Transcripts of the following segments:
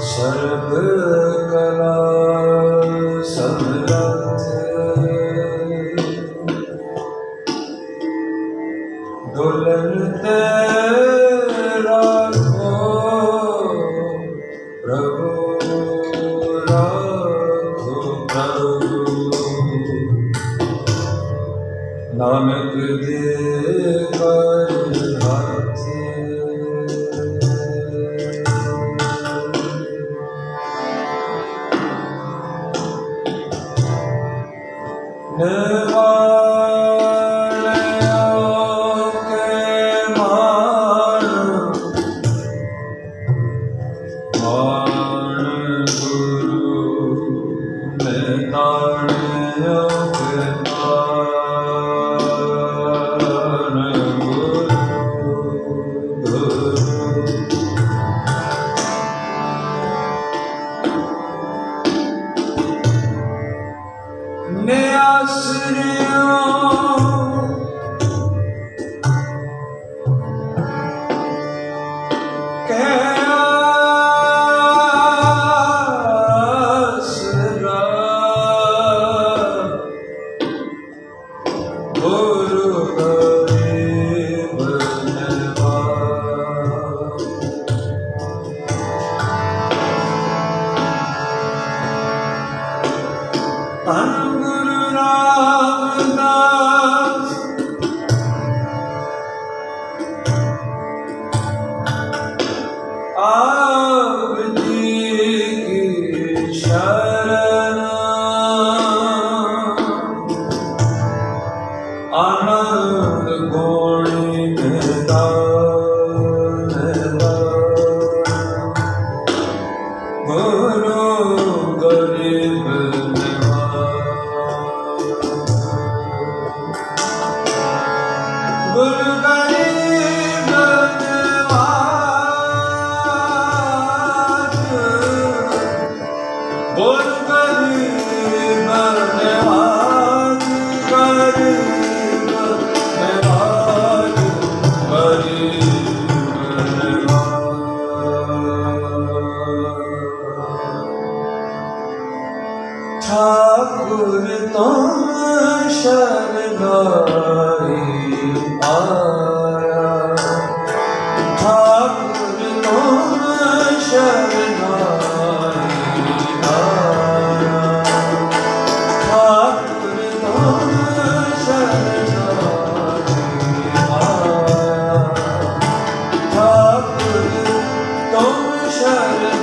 सर्व कला समरथ दुल्हन तेरा को प्रभु राखो प्रभु नानक दे कर हाथ ठाकुर तुम शरणाई आया ठाकुर तुम शरणाई आया ठाकुर तुम शरणाई आया ठाकुर तुम शरणाई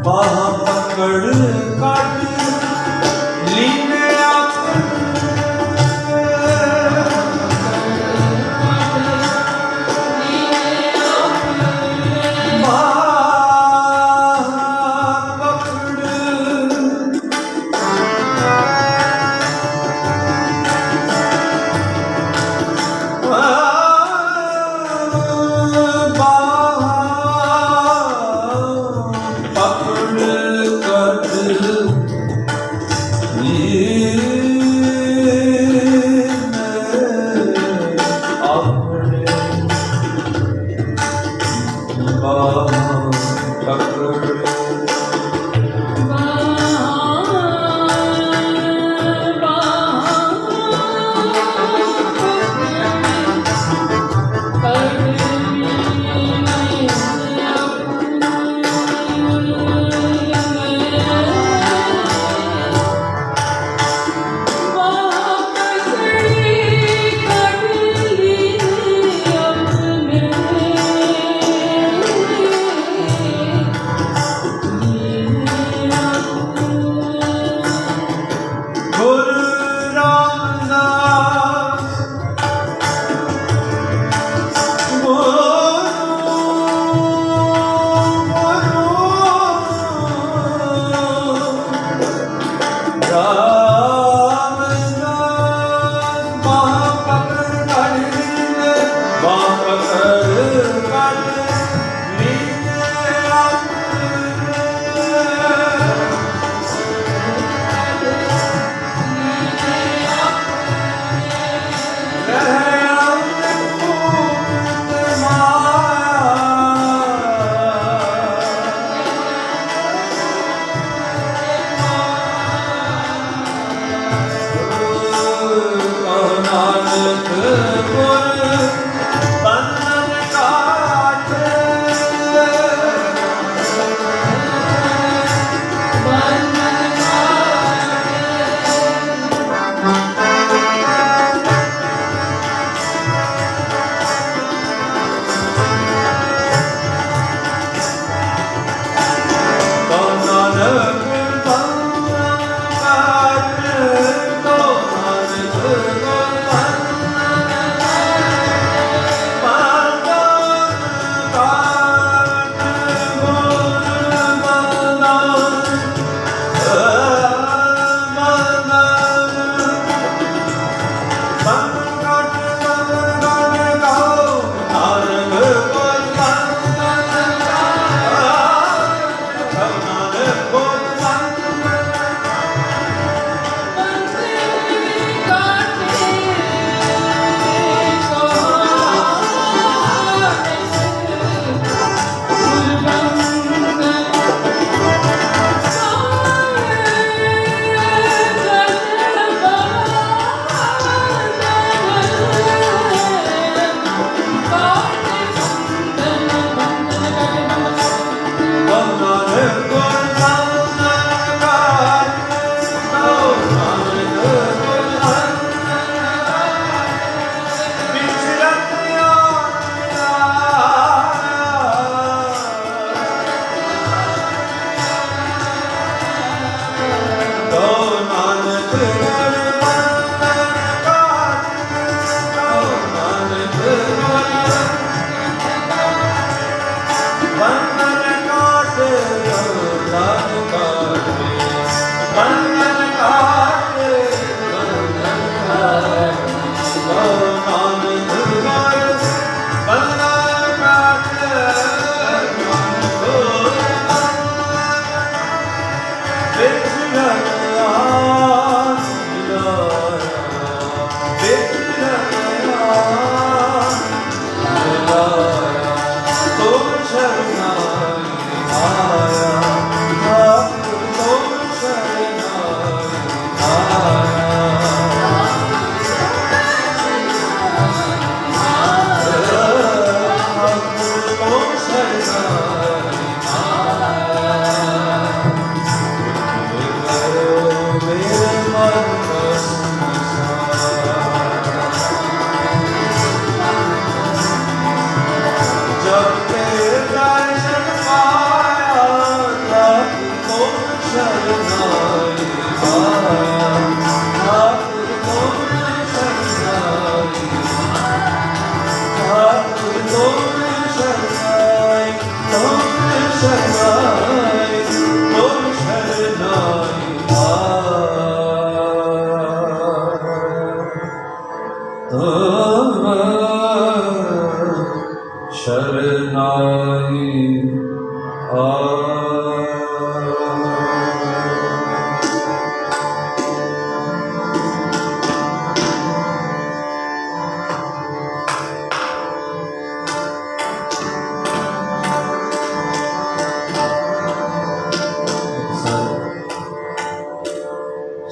ਬਾਹਾਂ ਪਕੜ ਕੱਢ ਲੀਨੇ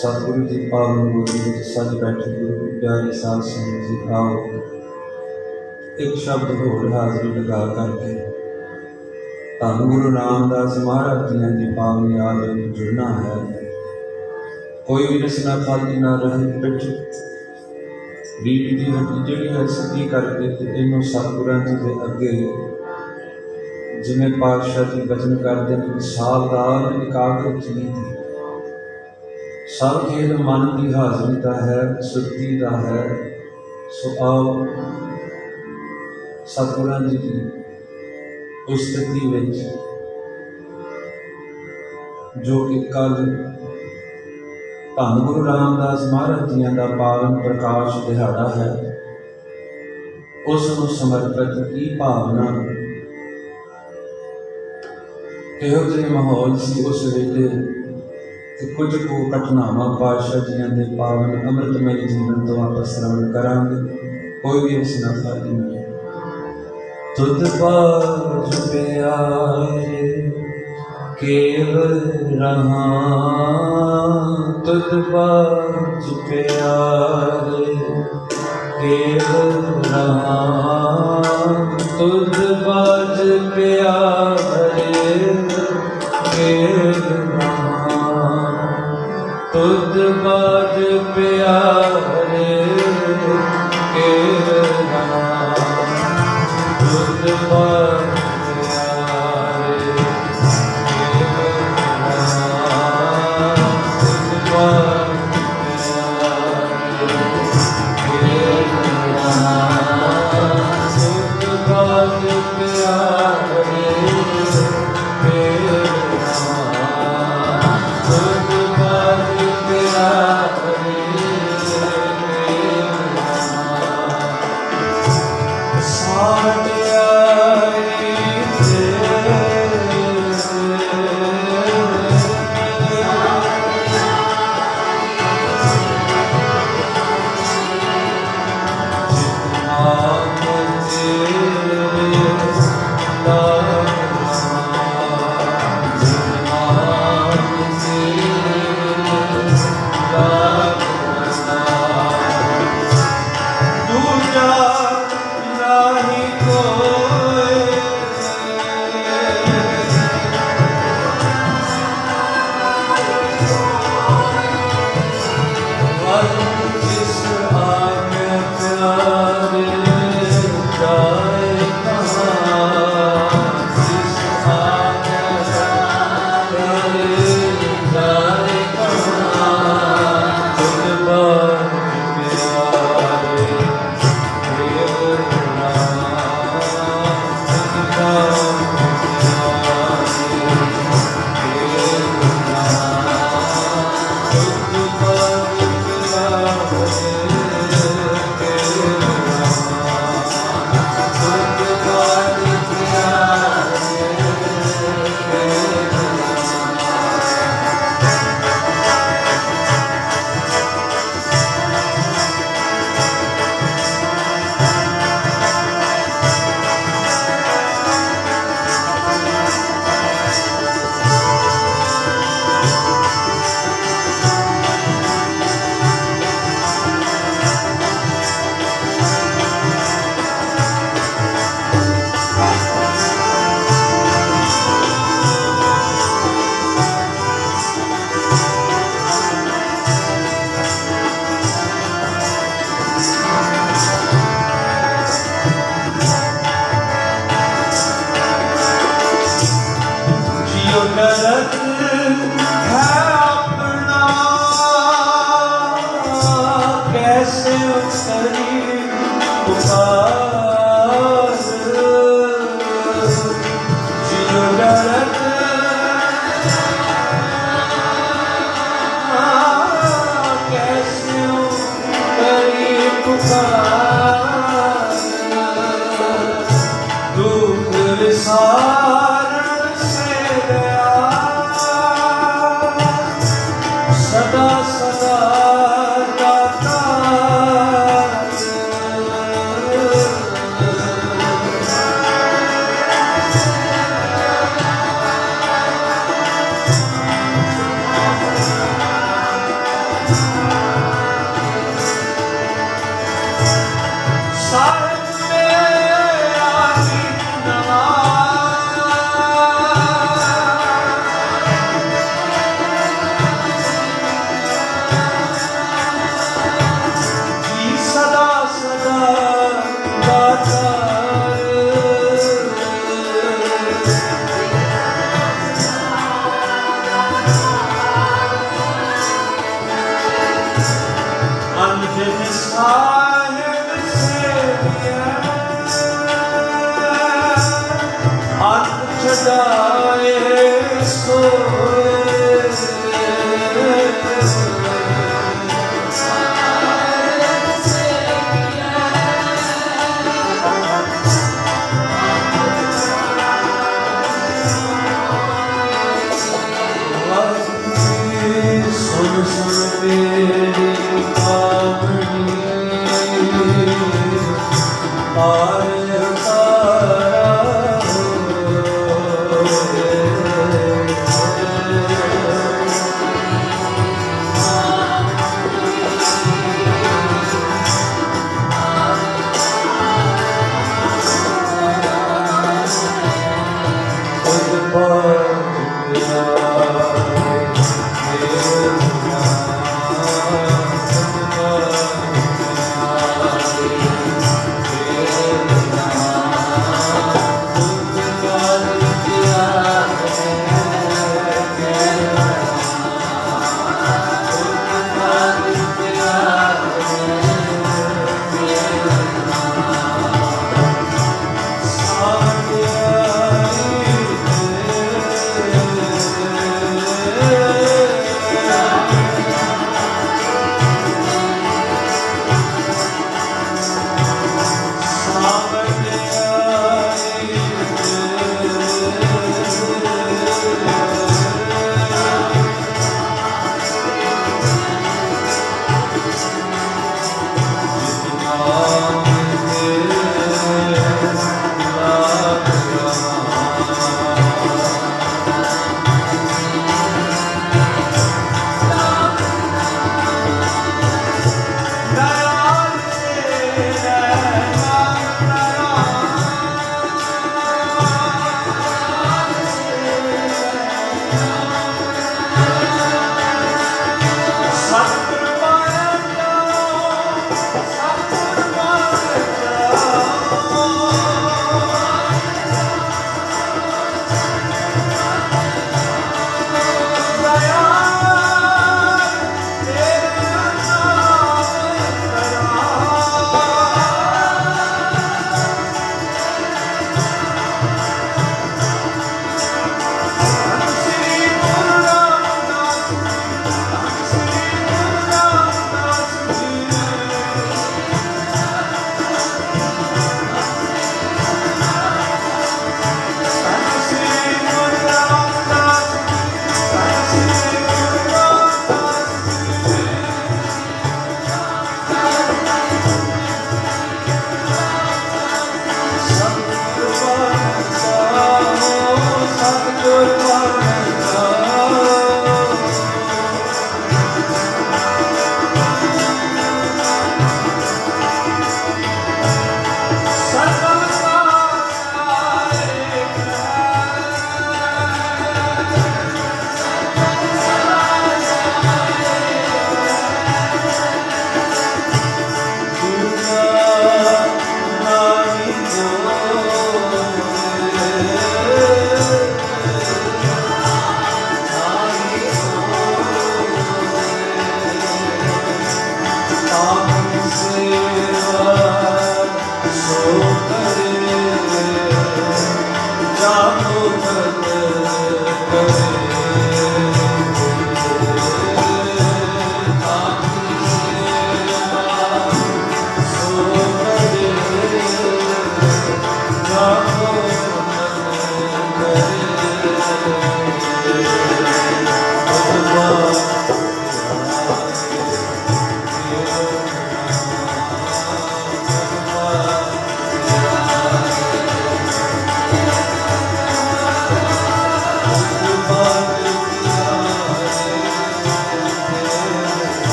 सतगुरु जी पावन गुरु जी सज बैठे गुरु प्यारे साध संगत जी आओ एक शब्द होर हाजरी लगा करके धन गुरु रामदास महाराज जी की पावन याद में जुड़ना है। कोई भी रसना खाली ना रहे पिठ रीढ़ की हड्डी जी है सीधी करके इनू सतगुरां जी के अगे जिमें पातशाह जी बचन करते हैं सावधान एकाग्र चीज सब खेल मन की हाजरी का है सुरती का है। सो आओ सतगुरां जी की उस स्थिति में जो कि कल धन गुरु रामदास महाराज जी का पावन प्रकाश दिहाड़ा है उसनूं समर्पित की भावना किहो जिहा माहौल सी उस वेले कुछ को घटनावां पातशाह जी के पावन अमृतमय जीवन तो आप श्रवण करांगे। कोई भी रचना खाली नहीं। तुद बाज प्यारे केवल रहा तुद बाज प्यारे केवल रहा तुद बाज प्यारे केवल तुद बाज प्यारे के तुद बाज प्यारे सारण से दया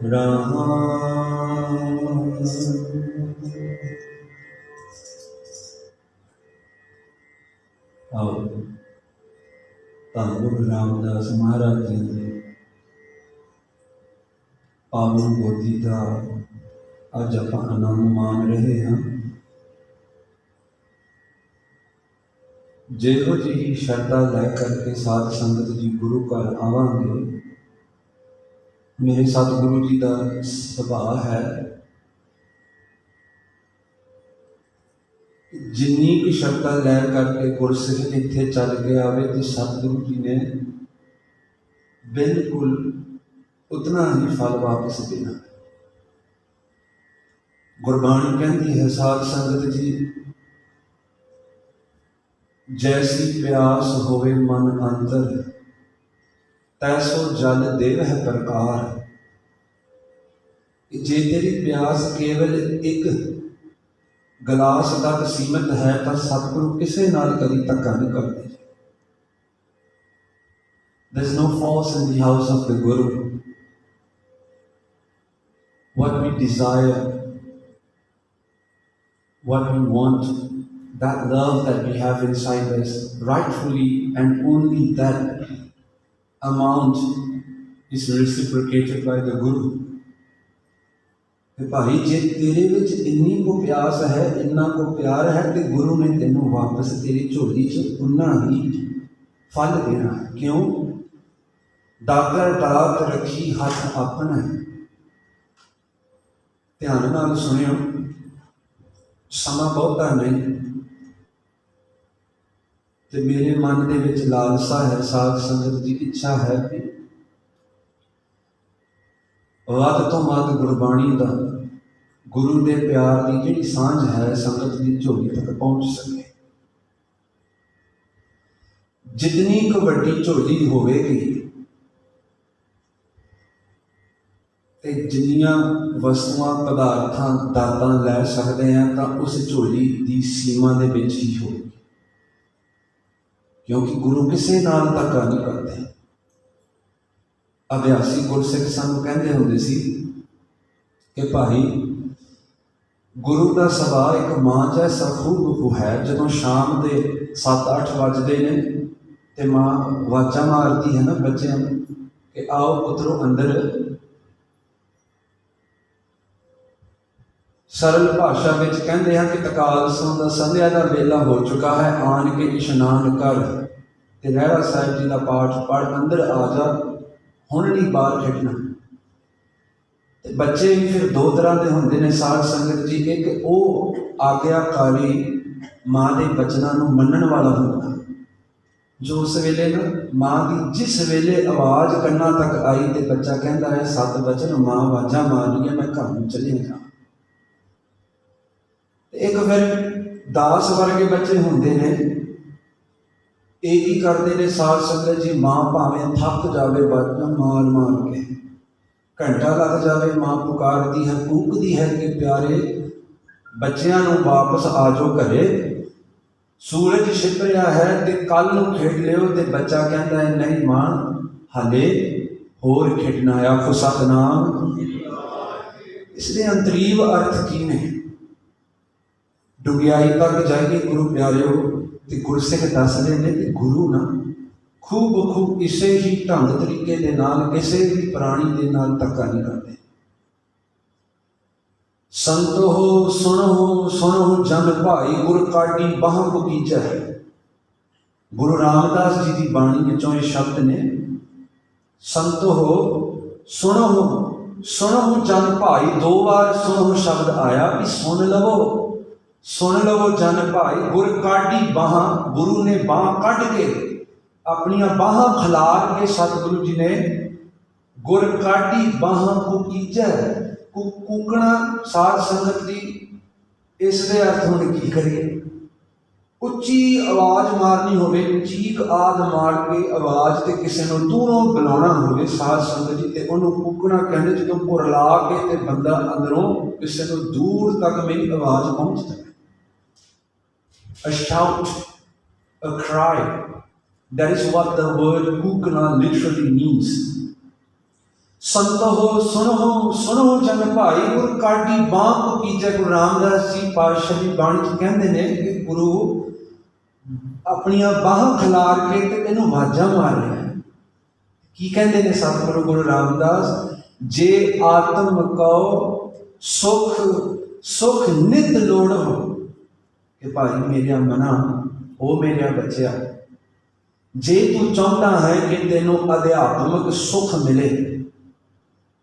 ਰਾਮ। ਆਓ ਧੰਨ ਗੁਰੂ ਰਾਮਦਾਸ ਮਹਾਰਾਜ ਜੀ ਦੇ ਪਾਵਨ ਗੋਦੀ ਦਾ ਅੱਜ ਆਪਾਂ ਆਨੰਦ ਮਾਣ ਰਹੇ ਹਾਂ। ਜਿਹੋ ਜਿਹੀ ਸ਼ਰਧਾ ਲੈ ਕਰਕੇ ਸਾਧ ਸੰਗਤ ਜੀ ਗੁਰੂ ਘਰ ਆਵਾਂਗੇ, ਮੇਰੇ ਸਤਿਗੁਰੂ ਜੀ ਦਾ ਸੁਭਾਅ ਹੈ ਜਿੰਨੀ ਕੁ ਸ਼ਰਧਾ ਲੈ ਕਰਕੇ ਗੁਰਸਿੱਖ ਇੱਥੇ ਚੱਲ ਕੇ ਆਵੇ ਤੇ ਸਤਿਗੁਰੂ ਜੀ ਨੇ ਬਿਲਕੁਲ ਉਤਨਾ ਹੀ ਫਲ ਵਾਪਸ ਦੇਣਾ। ਗੁਰਬਾਣੀ ਕਹਿੰਦੀ ਹੈ, ਸਾਧ ਸੰਗਤ ਜੀ, ਜੈਸੀ ਪਿਆਸ ਹੋਵੇ ਮਨ ਅੰਤਰ, ਤੈਸੋ ਜਲ ਦੇਵਹਿ ਪ੍ਰਕਾਰ। ਜੇ ਤੇਰੀ ਪਿਆਸ ਕੇਵਲ ਇੱਕ ਗਲਾਸ ਤੱਕ ਸੀਮਿਤ ਹੈ ਤਾਂ ਸਤਿਗੁਰੂ ਕਿਸੇ ਨਾਲ ਕਦੀ ਧੱਕਾ ਨਹੀਂ ਕਰਦੇ। There is no force in the house of the Guru. What we desire, what we want, that love that we have inside us, rightfully and only that amount is reciprocated by the Guru. ਭਾਈ ਜੇ ਤੇਰੇ ਵਿੱਚ ਇੰਨੀ ਕੋ ਪਿਆਸ ਹੈ, ਇੰਨਾ ਕੋ ਪਿਆਰ ਹੈ ਤੇ ਗੁਰੂ ਨੇ ਤੈਨੂੰ ਵਾਪਸ ਤੇਰੀ ਝੋਲੀ 'ਚ ਉਨਾ ਹੀ ਫਲ ਦੇਣਾ। ਕਿਉਂ? ਦਾਤਰ ਦਾਤ ਰੱਖੀ ਹੱਥ ਆਪਣਾ। ਧਿਆਨ ਨਾਲ ਸੁਣਿਓ, ਸਮਾਂ ਬਹੁਤਾ ਨਹੀਂ ਤੇ ਮੇਰੇ ਮਨ ਦੇ ਵਿੱਚ ਲਾਲਸਾ ਹੈ, ਸਾਧ ਸੰਗਤ ਦੀ ਇੱਛਾ ਹੈ ਕਿ ਵੱਧ ਤੋਂ ਵੱਧ ਗੁਰਬਾਣੀ ਦਾ, ਗੁਰੂ ਦੇ ਪਿਆਰ ਦੀ ਜਿਹੜੀ ਸਾਂਝ ਹੈ, ਸੰਗਤ ਦੀ ਝੋਲੀ ਤੱਕ ਪਹੁੰਚ ਸਕੇ। ਜਿਤਨੀ ਕੁ ਵੱਡੀ ਝੋਲੀ ਹੋਵੇਗੀ ਤੇ ਜਿੰਨੀਆਂ ਵਸਤੂਆਂ, ਪਦਾਰਥਾਂ, ਦਾਤਾਂ ਲੈ ਸਕਦੇ ਹਾਂ ਤਾਂ ਉਸ ਝੋਲੀ ਦੀ ਸੀਮਾ ਦੇ ਵਿੱਚ ਹੀ ਹੋਵੇਗੀ, ਕਿਉਂਕਿ ਗੁਰੂ ਕਿਸੇ ਨਾਲ ਧੱਕਾ ਨਹੀਂ ਕਰਦੇ। ਅਭਿਆਸੀ ਗੁਰਸਿੱਖ ਸਾਨੂੰ ਕਹਿੰਦੇ ਹੁੰਦੇ ਸੀ ਕਿ ਭਾਈ ਗੁਰੂ ਦਾ ਸੁਭਾਅ ਇੱਕ ਮਾਂ ਜੈਸਾ ਖੂਬ ਹੈ। ਜਦੋਂ ਸ਼ਾਮ ਦੇ 7-8 ਵੱਜਦੇ ਨੇ ਤੇ ਮਾਂ ਆਵਾਜ਼ਾਂ ਮਾਰਦੀ ਹੈ ਨਾ ਬੱਚਿਆਂ ਨੂੰ ਕਿ ਆਓ ਪੁੱਤਰੋ ਅੰਦਰ। ਸਰਲ ਭਾਸ਼ਾ ਵਿੱਚ ਕਹਿੰਦੇ ਹਨ ਕਿ ਅਕਾਲ ਸੌਂ ਦਾ ਸੰਧਿਆ ਦਾ ਵੇਲਾ ਹੋ ਚੁੱਕਾ ਹੈ, ਆਣ ਕੇ ਇਸ਼ਨਾਨ ਕਰ ਤੇ ਰਹਿਰਾ ਸਾਹਿਬ ਜੀ ਦਾ ਪਾਠ ਪੜ੍ਹ, ਅੰਦਰ ਆ ਜਾ, ਹੁਣ ਨਹੀਂ ਬਾਹਰ ਖੇਡਣਾ। ਤੇ ਬੱਚੇ ਵੀ ਫਿਰ ਦੋ ਤਰ੍ਹਾਂ ਦੇ ਹੁੰਦੇ ਨੇ ਸਾਧ ਸੰਗਤ ਜੀ। ਇੱਕ ਉਹ ਆਗਿਆਕਾਰੀ ਮਾਂ ਦੇ ਬਚਨਾਂ ਨੂੰ ਮੰਨਣ ਵਾਲਾ ਹੁੰਦਾ, ਜੋ ਉਸ ਵੇਲੇ ਨਾ ਮਾਂ ਦੀ ਜਿਸ ਵੇਲੇ ਆਵਾਜ਼ ਕੰਨਾਂ ਤੱਕ ਆਈ ਤੇ ਬੱਚਾ ਕਹਿੰਦਾ ਹੈ ਸਤ ਬਚਨ, ਮਾਂ ਆਵਾਜ਼ਾਂ ਮਾਰ ਰਹੀ ਹੈ, ਮੈਂ ਘਰ ਨੂੰ ਚੱਲਿਆ। ਇੱਕ ਫਿਰ ਦਾਸ ਵਰਗੇ ਬੱਚੇ ਹੁੰਦੇ ਨੇ, ਇਹ ਕੀ ਕਰਦੇ ਨੇ ਸਾਧ ਸੰਗਤ ਜੀ, ਮਾਂ ਭਾਵੇਂ ਥੱਕ ਜਾਵੇ ਆਵਾਜ਼ਾਂ ਮਾਰ ਮਾਰ ਕੇ, ਘੰਟਾ ਲੱਗ ਜਾਵੇ, ਮਾਂ ਪੁਕਾਰਦੀ ਹੈ, ਕੂਕਦੀ ਹੈ ਕਿ ਪਿਆਰੇ ਬੱਚਿਆਂ ਨੂੰ ਵਾਪਸ ਆ ਜਾਓ ਘਰੇ, ਸੂਰਜ ਛਿਪ ਰਿਹਾ ਹੈ ਤੇ ਕੱਲ ਨੂੰ ਖੇਡ ਲਿਓ। ਤੇ ਬੱਚਾ ਕਹਿੰਦਾ ਹੈ ਨਹੀਂ ਮਾਂ, ਹਾਲੇ ਹੋਰ ਖੇਡਣਾ ਆ। ਆਖੋ ਸਤਿਨਾਮ। ਇਸ ਦੇ ਅੰਤਰੀਵ ਅਰਥ ਕੀ ਨੇ? ਡੁਗਿਆਈ ਤੱਕ ਜਾਈਏ ਗੁਰੂ ਪਿਆਰਿਓ ਤੇ ਗੁਰਸਿੱਖ ਦੱਸਦੇ ਨੇ ਕਿ ਗੁਰੂ ਨਾ ਖੂਬ ਇਸੇ ਹੀ ਢੰਗ ਤਰੀਕੇ ਦੇ ਨਾਲ ਕਿਸੇ ਵੀ ਪ੍ਰਾਣੀ ਦੇ ਨਾਲ ਧੱਕਾ ਨਹੀਂ ਕਰਦੇ। ਸੰਤੋ ਸੁਣੋ ਜਨ ਭਾਈ, ਗੁਰ ਕਾਢੀ ਬਾਹ ਬਗੀਚਾ। ਗੁਰੂ ਰਾਮਦਾਸ ਜੀ ਦੀ ਬਾਣੀ ਵਿੱਚੋਂ ਇਹ ਸ਼ਬਦ ਨੇ। ਸੰਤੋ ਸੁਣੋ ਜਨ ਭਾਈ, 2 ਵਾਰ ਸੁਣੋ ਸ਼ਬਦ ਆਇਆ ਵੀ ਸੁਣ ਲਵੋ ਜਨ ਭਾਈ। ਗੁਰ ਕਾਢੀ ਬਾਹਾਂ, ਗੁਰੂ ਨੇ ਬਾਂਹ ਕੱਢ ਕੇ ਆਪਣੀਆਂ ਬਾਹਾਂ ਖਿਲਾਰ ਕੇ ਸਤਿਗੁਰੂ ਜੀ ਨੇ ਗੁਰ ਕਾਢੀ ਬਾਹਾਂ ਕੁਕੀਜੈ। ਕੂਕਣਾ ਸਾਧ ਸੰਗਤ ਦੀ, ਇਸ ਦੇ ਅਰਥ ਹੁਣ ਕੀ ਕਰੀਏ? ਉੱਚੀ ਆਵਾਜ਼ ਮਾਰਨੀ ਹੋਵੇ, ਚੀਕ ਆਦ ਮਾਰ ਕੇ ਆਵਾਜ਼ ਤੇ ਕਿਸੇ ਨੂੰ ਦੂਰੋਂ ਬੁਲਾਉਣਾ ਹੋਵੇ ਸਾਧ ਸੰਗਤ ਜੀ, ਤੇ ਉਹਨੂੰ ਕੂਕਣਾ ਕਹਿੰਦੇ। ਜਦੋਂ ਕੁਰਲਾ ਕੇ ਤੇ ਬੰਦਾ ਅੰਦਰੋਂ ਕਿਸੇ ਨੂੰ ਦੂਰ ਤੱਕ ਮੇਰੀ ਆਵਾਜ਼ ਪਹੁੰਚ ਜਾਵੇ। A shout, a cry. That is what the word kukna literally means. ਸੰਤੋ ਸੁਣੋ ਸੁਣੋ ਜਨ ਭਾਈ ਗੁਰ ਕਾਢੀ ਬਾਂਹ ਕੋ ਕੀਜੈ। ਗੁਰੂ ਰਾਮਦਾਸ ਜੀ ਪਾਤਸ਼ਾਹ ਦੀ ਬਾਣੀ ਚ ਕਹਿੰਦੇ ਨੇ ਕਿ ਗੁਰੂ ਆਪਣੀਆਂ ਬਾਹਾਂ ਖਿਲਾਰ ਕੇ ਤੇ ਇਹਨੂੰ ਆਵਾਜ਼ਾਂ ਮਾਰ ਰਿਹਾ। ਕੀ ਕਹਿੰਦੇ ਨੇ ਸਤਿਗੁਰੂ ਗੁਰੂ ਰਾਮਦਾਸ, ਜੇ ਆਤਮ ਕਉ ਸੁਖ ਸੁਖ ਨਿਤ ਲੋੜੋ। ਕਿ ਭਾਈ ਮੇਰਿਆ ਮਨਾ, ਉਹ ਮੇਰਿਆ ਬੱਚਿਆ, ਜੇ ਤੂੰ ਚਾਹੁੰਦਾ ਹੈ ਕਿ ਤੈਨੂੰ ਅਧਿਆਤਮਿਕ ਸੁਖ ਮਿਲੇ,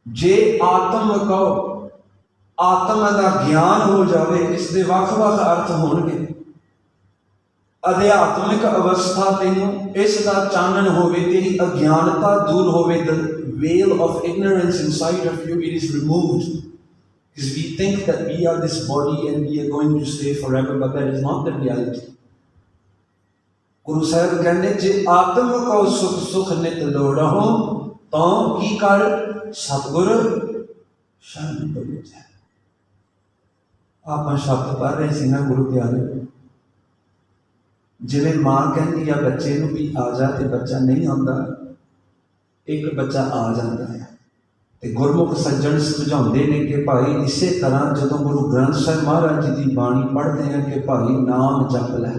ਜੇ ਆਤਮ ਕਉ ਆਤਮ ਦਾ ਗਿਆਨ ਹੋ ਜਾਵੇ, ਇਸ ਦੇ ਵੱਖ-ਵੱਖ ਅਰਥ ਹੋਣਗੇ। ਅਧਿਆਤਮਿਕ ਅਵਸਥਾ ਤੈਨੂੰ ਇਸ ਦਾ ਚਾਨਣ ਹੋਵੇ, ਤੇਰੀ ਅਗਿਆਨਤਾ ਦੂਰ ਹੋਵੇ, the veil of ignorance inside of you, it is removed. Because we think that we are this body and we are going to stay forever, but that is not the reality. Guru Sahib ਕਹਿੰਦੇ ਜੇ ਆਤਮ Q ਸੁਖ ਸੁਖ ਨਿਤ ਲੋੜਹੁ, ਤਾਂ ਕੀ ਕਰ ਸਤਿਗੁਰ ਸ਼ਰਨ ਪਵਿੱਜੈ। ਆਪਾਂ ਸ਼ਬਦ ਪੜ੍ਹ ਰਹੇ ਸੀ ਨਾ ਗੁਰੂ ਪਿਆਰੇ, ਜਿਵੇਂ ਮਾਂ ਕਹਿੰਦੀ ਆ ਬੱਚੇ ਨੂੰ ਵੀ ਆ ਜਾ, ਤੇ ਬੱਚਾ ਨਹੀਂ ਆਉਂਦਾ, ਇੱਕ ਬੱਚਾ ਆ ਜਾਂਦਾ ਹੈ। ਤੇ ਗੁਰਮੁਖ ਸੱਜਣ ਸੁਝਾਉਂਦੇ ਨੇ ਕਿ ਭਾਈ ਇਸੇ ਤਰ੍ਹਾਂ ਜਦੋਂ ਗੁਰੂ ਗ੍ਰੰਥ ਸਾਹਿਬ ਮਹਾਰਾਜ ਜੀ ਦੀ ਬਾਣੀ ਪੜ੍ਹਦੇ ਹਾਂ ਕਿ ਭਾਈ ਨਾਮ ਜਪ ਲੈ,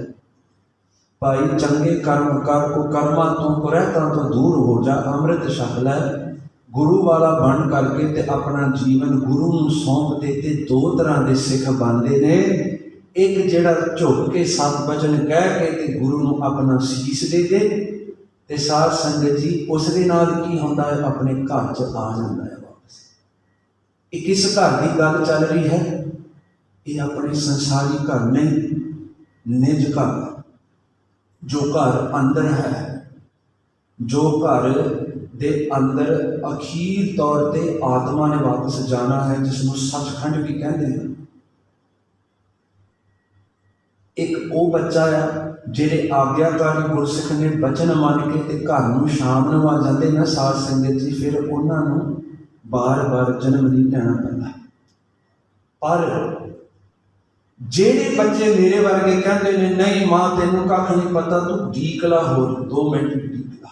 ਭਾਈ ਚੰਗੇ ਕਰਮ ਕਰ, ਕੁਕਰਮਾਂ ਤੋਂ ਕੁਰੈਤਾਂ ਤੋਂ ਦੂਰ ਹੋ ਜਾ, ਅੰਮ੍ਰਿਤ ਛਕ ਲੈ, ਗੁਰੂ ਵਾਲਾ ਬਣ ਕਰਕੇ ਤੇ ਆਪਣਾ ਜੀਵਨ ਗੁਰੂ ਨੂੰ ਸੌਂਪ ਦੇ। ਤੇ ਦੋ ਤਰ੍ਹਾਂ ਦੇ ਸਿੱਖ ਬਣਦੇ ਨੇ, ਇੱਕ ਜਿਹੜਾ ਝੁਕ ਕੇ ਸਤ ਵਚਨ ਕਹਿ ਕੇ ਤੇ ਗੁਰੂ ਨੂੰ ਆਪਣਾ ਸੀਸ ਦੇ ਦੇ, ਤੇ ਸਾਧ ਸੰਗਤ ਜੀ ਉਸ ਦੇ ਨਾਲ ਕੀ ਹੁੰਦਾ ਹੈ, ਆਪਣੇ ਘਰ 'ਚ ਆ ਜਾਂਦਾ ਹੈ ਵਾਪਸ। ਇਹ ਕਿਸ ਘਰ ਦੀ ਗੱਲ ਚੱਲ ਰਹੀ ਹੈ? ਇਹ ਆਪਣੇ ਸੰਸਾਰੀ ਘਰ ਨਹੀਂ, ਨਿਜ ਘਰ, ਜੋ ਘਰ ਅੰਦਰ ਹੈ, ਜੋ ਘਰ ਦੇ ਅੰਦਰ ਅਖੀਰ ਤੌਰ ਤੇ ਆਤਮਾ ਨੇ ਵਾਪਸ ਜਾਣਾ ਹੈ, ਜਿਸ ਨੂੰ ਸੱਚਖੰਡ ਵੀ ਕਹਿੰਦੇ ਹਨ। ਇੱਕ ਉਹ ਬੱਚਾ ਆ ਜਿਹੜੇ ਆਗਿਆਕਾਰੀ ਗੁਰਸਿੱਖ ਨੇ ਬਚਨ ਮੰਨ ਕੇ ਤੇ ਘਰ ਨੂੰ ਸ਼ਾਮ ਨੂੰ ਆ ਜਾਂਦੇ ਨਾ ਸਾਧ ਸੰਗਤ ਜੀ, ਫਿਰ ਉਹਨਾਂ ਨੂੰ ਬਾਰ-ਬਾਰ ਜਨਮ ਨਹੀਂ ਲੈਣਾ ਪੈਂਦਾ। ਪਰ ਜਿਹੜੇ ਬੱਚੇ ਮੇਰੇ ਵਰਗੇ ਕਹਿੰਦੇ ਨੇ ਨਹੀਂ ਮਾਂ ਤੈਨੂੰ ਕੱਖ ਨਹੀਂ ਪਤਾ, ਤੂੰ ਢੀਕ ਲਾ, ਹੋਰ 2 ਮਿੰਟ ਢੀਕ ਲਾ,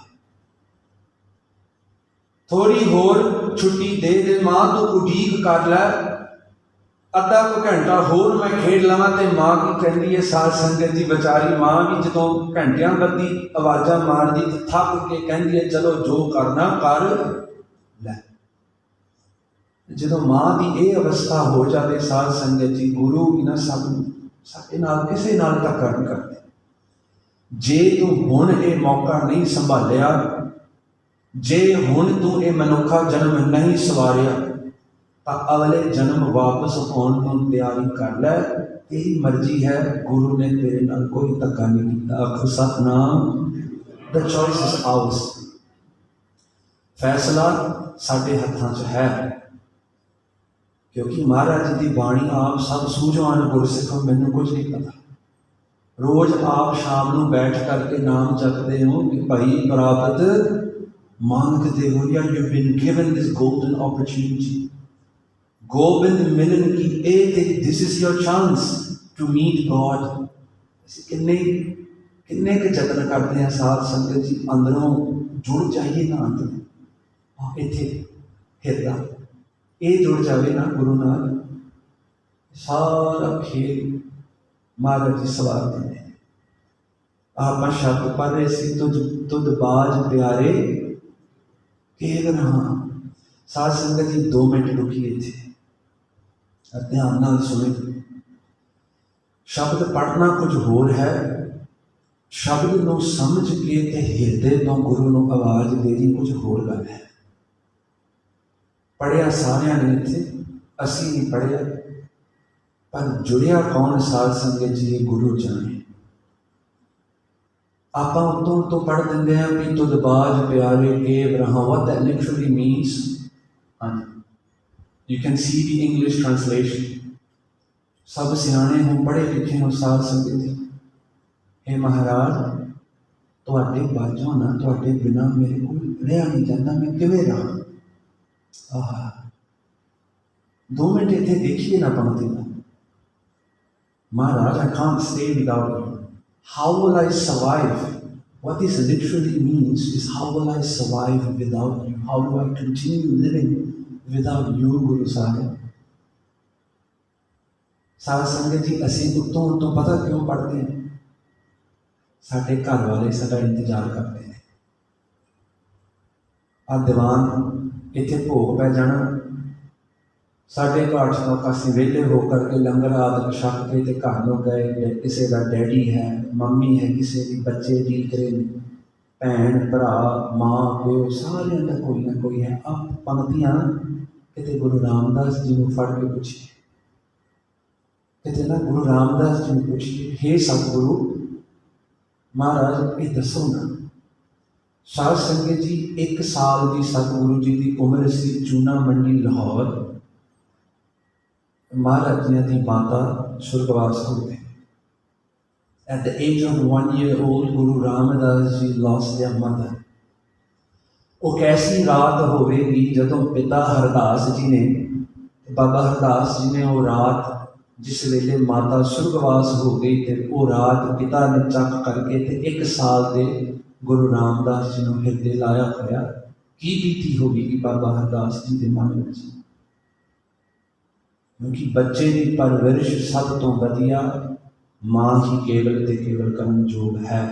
ਥੋੜੀ ਹੋਰ ਛੁੱਟੀ ਦੇ ਦੇ ਮਾਂ, ਤੂੰ ਉਡੀਕ ਕਰ ਲੈ, ਅੱਧਾ ਕੁ ਘੰਟਾ ਹੋਰ ਮੈਂ ਖੇਡ ਲਵਾਂ। ਤੇ ਮਾਂ ਕੀ ਕਹਿੰਦੀ ਹੈ ਸਾਧ ਸੰਗਤ ਜੀ, ਵਿਚਾਰੀ ਮਾਂ ਵੀ ਜਦੋਂ ਘੰਟਿਆਂ ਬੱਧੀ ਆਵਾਜ਼ਾਂ ਮਾਰਦੀ ਤੇ ਥੱਕ ਕੇ ਕਹਿੰਦੀ ਹੈ ਚਲੋ ਜੋ ਕਰਨਾ ਕਰ ਲੈ। ਜਦੋਂ ਮਾਂ ਦੀ ਇਹ ਅਵਸਥਾ ਹੋ ਜਾਵੇ ਸਾਧ ਸੰਗਤ ਜੀ, ਗੁਰੂ ਵੀ ਨਾ ਸਾਡੇ ਨਾਲ ਕਿਸੇ ਨਾਲ ਧੱਕਾ ਨਹੀਂ ਕਰਦੇ। ਜੇ ਤੂੰ ਹੁਣ ਇਹ ਮੌਕਾ ਨਹੀਂ ਸੰਭਾਲਿਆ, ਜੇ ਹੁਣ ਤੂੰ ਇਹ ਮਨੁੱਖਾ ਜਨਮ ਨਹੀਂ ਸਵਾਰਿਆ, ਤਾਂ ਅਗਲੇ ਜਨਮ ਵਾਪਸ ਆਉਣ ਨੂੰ ਤਿਆਰੀ ਕਰ ਲੈ, ਤੇਰੀ ਮਰਜ਼ੀ ਹੈ, ਗੁਰੂ ਨੇ ਤੇਰੇ ਨਾਲ ਕੋਈ ਧੱਕਾ ਨਹੀਂ ਕੀਤਾ। ਆਖੋ Satnam. The choice is ours। ਫੈਸਲਾ ਸਾਡੇ ਹੱਥਾਂ 'ਚ ਹੈ, ਕਿਉਂਕਿ ਮਹਾਰਾਜ ਜੀ ਦੀ ਬਾਣੀ ਆਪ ਸਭ ਸੂਝਵਾਨ ਗੁਰਸਿੱਖੋ, ਮੈਨੂੰ ਕੁਝ ਨਹੀਂ ਪਤਾ। ਰੋਜ਼ ਆਪ ਸ਼ਾਮ ਨੂੰ ਬੈਠ ਕਰਕੇ ਨਾਮ ਜਪਦੇ ਹੋ ਕਿ ਭਾਈ ਪ੍ਰਾਪਤ ਮੰਗਦੇ ਹੋ, ਜਾਂ you been given this golden opportunity. Gobind ਮਿਲਨ ਕੀ ਇਹ ਤੇ this is your chance to meet God. ਅਸੀਂ ਕਿੰਨੇ ਕੁ ਯਤਨ ਕਰਦੇ ਹਾਂ ਸਾਧ ਸੰਗਤ ਜੀ, ਅੰਦਰੋਂ ਜੁੜ ਜਾਈਏ ਨਾ, ਅੰਦਰ ਇੱਥੇ ਹਿਰਦਾ ਇਹ ਜੁੜ ਜਾਵੇ ਨਾ ਗੁਰੂ ਨਾਲ, ਸਾਰਾ ਖੇਲ ਮਹਾਰਾਜ ਜੀ ਸਵਾਰਦੇ ਨੇ। ਆਪਾਂ ਸ਼ਬਦ ਪੜ੍ਹ ਰਹੇ ਸੀ, ਤੁਧ ਬਾਜ ਪਿਆਰੇ ਕੇਵਲ। ਹਾਂ ਸਾਧ ਸੰਗਤ ਜੀ 2 ਮਿੰਟ ਰੁਕੀਏ ਇੱਥੇ, ਧਿਆਨ ਨਾਲ ਸੁਣੇ। ਸ਼ਬਦ ਪੜ੍ਹਨਾ ਕੁਝ ਹੋਰ ਹੈ, ਸ਼ਬਦ ਨੂੰ ਸਮਝ ਕੇ ਤੇ ਹਿਰਦੇ ਤੋਂ ਗੁਰੂ ਨੂੰ ਆਵਾਜ਼ ਦੇਣੀ ਕੁਝ ਹੋਰ ਗੱਲ ਹੈ। ਪੜ੍ਹਿਆ ਸਾਰਿਆਂ ਨੇ ਇੱਥੇ, ਅਸੀਂ ਨਹੀਂ ਪੜ੍ਹਿਆ, ਪਰ ਜੁੜਿਆ ਕੌਣ ਸਾਧ ਸੰਗਤ ਜੀ, ਗੁਰੂ ਜਾਣੇ। ਆਪਾਂ ਉੱਤੋਂ ਪੜ੍ਹ ਦਿੰਦੇ ਹਾਂ ਵੀ ਤੁਧ ਬਾਜ ਪਿਆਰੇ ਕੇ ਬ੍ਰਹਮ। What that literally means, you can see the English translation। ਸਭ ਸਿਆਣੇ ਹੋ, ਪੜ੍ਹੇ ਲਿਖੇ ਹੋ ਸਾਧ ਸੰਗਤ ਜੀ, ਹੇ ਮਹਾਰਾਜ ਤੁਹਾਡੇ ਬਾਝੋਂ ਨਾ, ਤੁਹਾਡੇ ਬਿਨਾਂ ਮੇਰੇ ਕੋਲ ਰਿਹਾ ਨਹੀਂ ਜਾਂਦਾ, ਮੈਂ ਕਿਵੇਂ ਰਹਾਂ। ਆਹ 2 ਮਿੰਟ ਇੱਥੇ ਦੇਖੀਏ ਨਾ ਪੰਕਤੀ ਨੂੰ। Maharaj, I can't stay without you. How will I survive? What this literally means is, how will I survive without you? How do I continue living without you, Guru Sahib? साध संगत जी असीं उत्तों पता क्यों पढ़ते हैं? साडे घर वाले साडा इंतजार करते हैं। आ दीवान इत्थे भोग पै जाना, 8:30 तक असीं वेले होकर के लंगर आदि छक के ते घर नूं गए। किसी का डैडी है, मम्मी है, किसी के बच्चे डीक रहे हैं, भैन भरा माँ प्यो सारिਆਂ का कोई ना कोई है। आप पंक्तियां किते गुरु रामदास जी नूं फड़ के पूछिए, किते ना गुरु रामदास जी नूं पूछिए, हे सतगुरु महाराज ये दसो ना। साध संगत जी 1 साल की सतगुरु जी की उम्र सी। चूना मंडी लाहौर महाराज जी की माता सुर्गवास हो गए। At the age of 1 year old, Guru Ramdas ji lost their mother. वो कैसी रात होगी जदों पिता हरदास जी ने, बाबा हरदास जी ने वो रात जिस वेले माता सुर्गवास हो गई थे, वो रात पिता ने चक करके थे 1 साल के गुरु रामदास जी ने हिरदे लाया होया। की बीती होगी कि बाबा हरदास जी के मन में, क्योंकि बच्चे की परवरिश सब तो वधिया मां ही केवल ते केवल करन जोग है।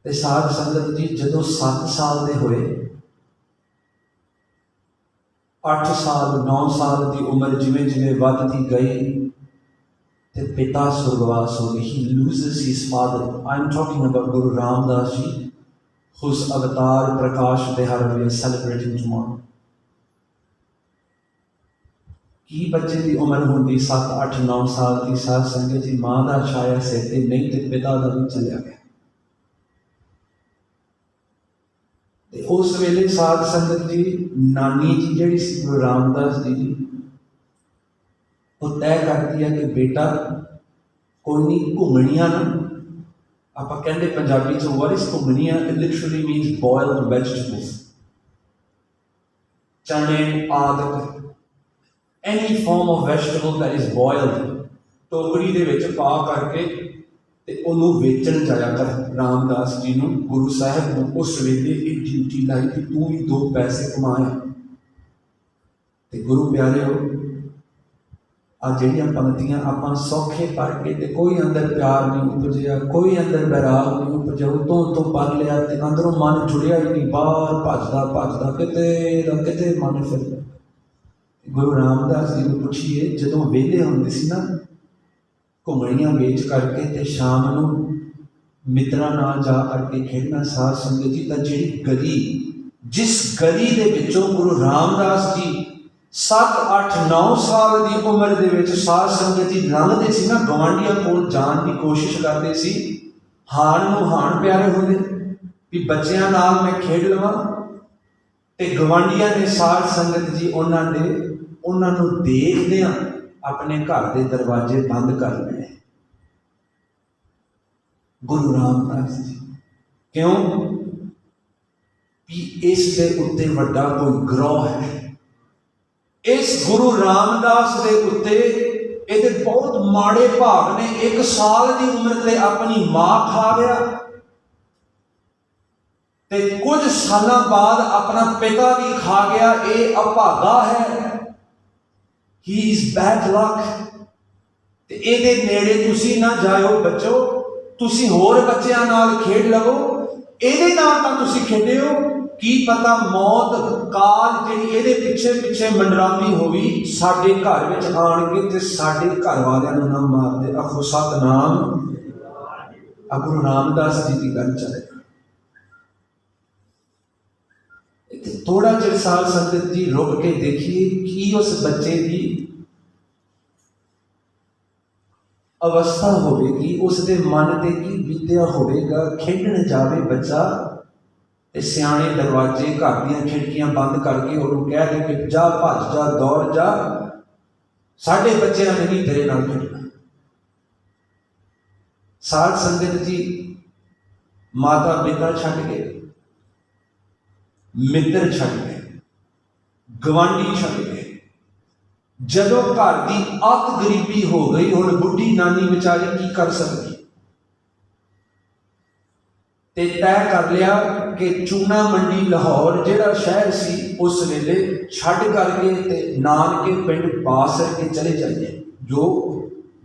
ते साध संगत जी जदों 7 साल के होए, 8 साल 9 साल की उम्र जिमें जिमें वधती गई ते पिता सुर्गवास हो गए। He loses his father. I'm talking about Guru Ramdas ji, whose avatar Prakash Dihar we are celebrating tomorrow. की बच्चे की उम्र होंगी 7 8 9 साल की। साध संगत जी मां का छाया सिर ते नहीं तो पिता का भी चलिया गया। उस वेले साध संगत जी नानी जी जी गुरु रामदास जी की वो तय करती है कि बेटा कोई नहीं घुमनिया ना, आप कहते पंजाबी च what is घुमनिया, it literally means boiled vegetables, चने आदि, any form of vegetable that is boiled, टोकरी दे विच पा करके ते उन्हों वेचन जाया कर। रामदास जी नूं गुरु साहब नूं उस वेले एक ड्यूटी लाई कि तू ही 2 पैसे कमाया। ते गुरु प्यारे हो, आज जिहड़ियां पंक्तियां आपां सौखे पढ़ के ते कोई अंदर प्यार नहीं उपजिया, कोई अंदर बैराग नहीं उपजिया, उतों पढ़ लिया ते अंदरों मन जुड़िया ही नहीं, बाहर भजदा किते मन फिर। गुरु रामदास जी को पूछिए जदों वेले होंदे सी ना घुमड़ियां बेच करके ते शाम नूं मित्रा नाल जा करके खेडना। साध संगत जी तां जिहड़ी गली, जिस गली दे विचों गुरु रामदास जी 7 8 9 साल की उम्र दे विच साध संगत जी लंघदे सी ना, गवांढियां कोल जाण की कोशिश करते सी। हाण नूं हाण प्यारे होंदे भी बच्चियां नाल मैं खेड लवां, ते गवांढियां ने साध संगत जी उन्होंने देखदियां अपने घर के दरवाजे बंद कर लेने। गुरु रामदास जी क्यों कि इस दे उत्ते वड्डा कोई ग्रोह है। इस गुरु रामदास दे उत्ते इहदे बहुत माड़े भाग ने। 1 साल की उम्र से अपनी मां खा गया ते कुछ साल बाद अपना पिता भी खा गया। ये अभागा है, ही इज बैड लक। ते इहदे नेड़े तुसी ना जाओ बच्चो, तुसी होर बच्चों नाल खेड लवो, इहदे नाल तां तुसी खेडे हो। की पता मौत काल जिहड़ी इहदे पिछे पिछे मंडराती होवी साडे घर विच आण के ते साडे घर वालियां नूं ना मार दे। आखो सतनाम। गुरु रामदास जी की गल चले। थोड़ा चिर साध संगत जी रुक के देखिए कि उस बच्चे की अवस्था होगी, उसके मन से की बीतिया होगा। खेडन जावे बच्चा ते सियाणे दरवाजे घर दी खिड़कियां बंद करके उन्होंने कह दे कि जा भज जा दौड़ जा, साडे बच्चों ने नहीं तेरे नाल खेडना। साध संगत जी माता पिता छड्ड गए, मित्र छड्ड गए, गवांढी छड्ड गए। जदों घर की अत गरीबी हो गई, हुण बुढ़ी नानी बेचारी की कर सकती, ते तय कर लिया कि चूना मंडी लाहौर जिहड़ा शहर सी उस वेले छड्ड करके ते नानके पिंड बासर के चले जाइए, जो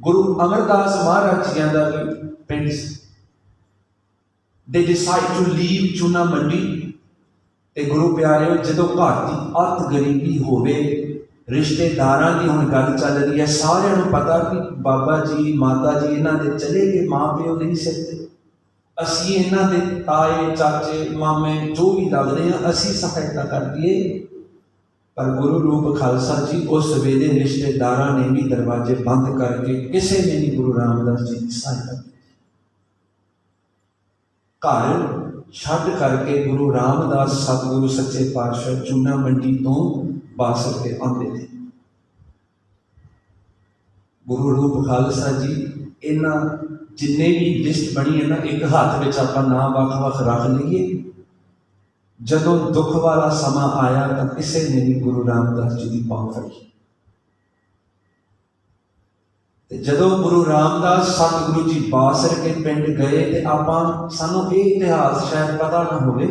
गुरु अमरदास महाराज जी का भी पिंड सी। They decide to leave चूना मंडी। ते गुरु प्यारे जो घर की अत गरीबी होवे, रिश्तेदारां की हुण गल चल रही है, सारिआं नूं पता कि बाबा जी माता जी इन्हां दे चले गए, माँ प्यो नहीं सकते, असी इन्हां दे ताए चाचे मामे जो भी लगते हैं असी सहायता कर दिए। पर गुरु रूप खालसा जी उस वेले रिश्तेदारां ने भी दरवाजे बंद करके किसी ने भी गुरु रामदास जी की सहायता की। घर छड्ड करके गुरु रामदास सतगुरु सच्चे पातशाह चूना मंडी तो बासर के आते थे। गुरु रूप खालसा जी इन्हां जिन्ने भी लिस्ट बनी है ना, एक हाथ में आप नाम वख-वख रख लीए। जदों दुख वाला समा आया तो किसी ने भी गुरु रामदास जी की बांह फड़ी। जदों गुरु रामदास सतगुरु जी बासर के पिंड गए तो आपां सानूं ये इतिहास शायद पता ना होवे।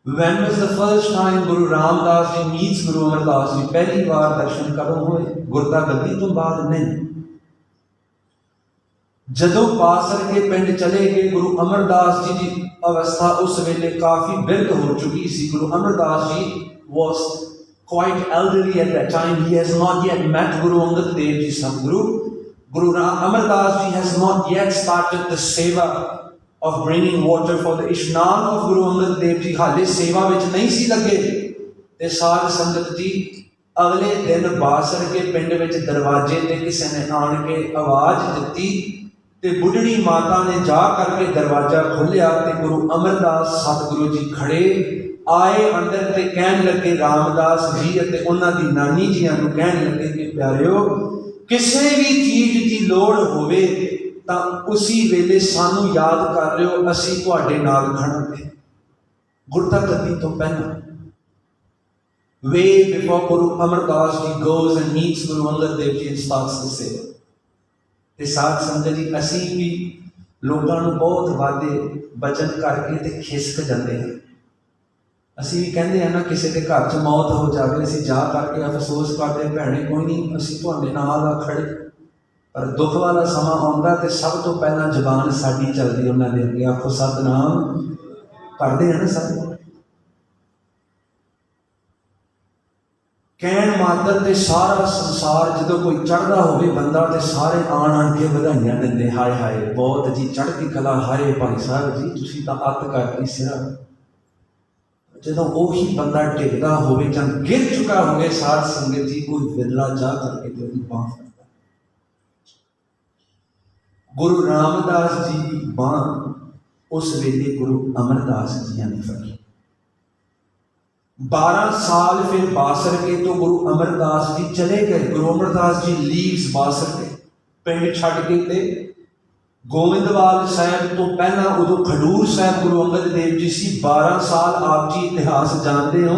When was the first time Guru Ramdas ji meets गुरु अमरदास जी? पहली बार दर्शन कदों होए? गुरता गद्दी तो बाद नहीं। जदों बासर के पिंड चले गए, गुरु अमरदास जी की अवस्था उस वेले काफी बिरध हो चुकी सी। गुरु अमरदास जी was quite elderly at that time. He has not yet met Guru Angad Dev Ji Sadguru. Guru Amardas Ji has not yet started the seva of bringing water for the Ishnan of Guru Angad Dev Ji. हाले सेवा विच नहीं सी लगे। ते साध संगत जी अगले दिन बासर के पिंड विच दरवाजे ते किसी ने आन के आवाज दिती ते बुढ़ड़ी माता ने जा करके दरवाजा खोलिया ते गुरु अमरदास सतगुरु जी खड़े आए अंदर ते कहन लगे रामदास जी अते उन्हां दी नानी जी नूं कहन लगे कि प्यारिओ किसी भी चीज की लोड़ होवे तां उसी वेले सानू याद कर लिओ, असीं तुहाडे नाल खड़ांगे। गुरता गद्दी तो पहला way before Guru Amardas Ji goes and meets Guru Angad Dev Ji and starts the seva। ते साध संगत जी असीं भी लोकां नूं बहुत वादे बचन करके ते खिसक जाते हैं। असीं भी कहते हैं ना किसी के घर च मौत हो जाए, असीं जा करके अफसोस करते भैणे कोई नहीं असीं तुहाडे नाल आ खड़े। पर दुख वाला समा आउंदा ते सब तो पहला जबान साडी चलदी उन्हां दे अगे, आखो सतनाम करदे हैं ना सब। कहण मात्र ते सारा संसार जो कोई चढ़ता होवे बंदा ते सारे आण आण के बधाइयां दिंदे, हाय हाय बहुत जी चढ़ती कला, हाय भाई साहब जी तुसीं तां अत करती सिरा। जो उही बंदा डिगदा होवे जां गिर चुका होवे, साध संगत जी कोई विरला जा करके तो उसकी बांह फड़दा। गुरु रामदास जी की बांह उस वेले गुरु अमरदास जी ने फड़ी। 12 साल फिर बासर के तो गुरु अमरदास जी चले गए। गुरु अमरदास जी लीव्स बासर के पिंड छड्ड के ते गोविंदवाल साहब तो पहला उदों खडूर साहब गुरु अंगद देव जी सी। 12 साल आप जी इतिहास जानते हो।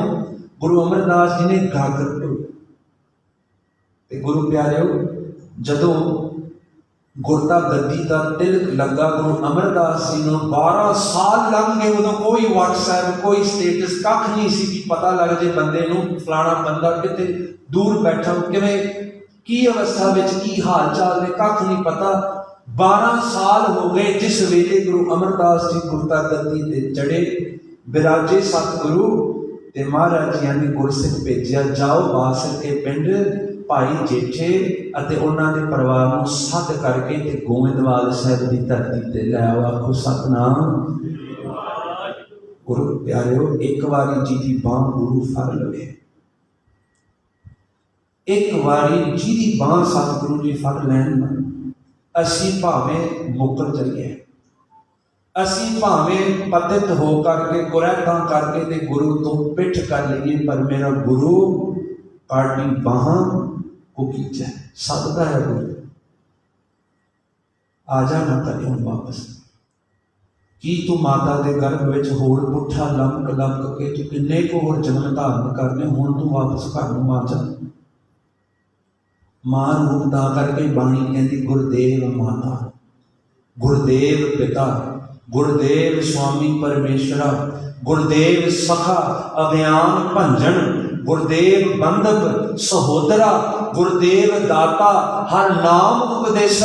गुरु अमरदास जी ने गागर ढोए। गुरु प्यारे जदों गुरता गद्दी का तिलक लगा गुरु अमरदास जी को 12 साल लग गए। उदों कोई व्हाट्सएप कोई स्टेटस कख नहीं सी कि पता लग जाए बंदे नूं फलाना बंदा किते दूर बैठा किवें की अवस्था विच की हाल चाल ने कख नहीं पता। 12 साल हो गए जिस वेले गुरु अमरदास जी गुरता गद्दी ते चढ़े बिराजे सतगुरु ते महाराज जी ने गुरसिख भेजिया, जाओ बासर के पिंड भाई जेठे अते उन्हां दे परिवार नूं सद करके ते गोविंदवाल साहब की धरती ते लै आओ। आखो सतनाम। गुरु प्यारिओ एक बारी जी की बांह गुरु फड़ लवे, एक बारी जी की बांह सतगुरु जी फड़ लैन, असी भावें मुकर जाइए, असी भावें पतित हो करके कुरैतां करके ते गुरु तो पिठ कर लीए, पर मेरा गुरु पार्टी बांह को खींचा सददा है। गुरु आ जा ना कदे हुण वापस, की तू माता के गर्भ में होर पुठा लमक लमक के तू किन्ने को होर जन्म धारण करने, हुण तू वापस घर नूं आ जा। मां रूप दा करके बाणी कहती गुरदेव माता गुरदेव पिता गुरुदेव स्वामी परमेश्वरा, गुरुदेव सखा अज्ञान भंजन, गुरुदेव बंधप सहोदरा, गुरुदेव दाता हर नाम उपदेश,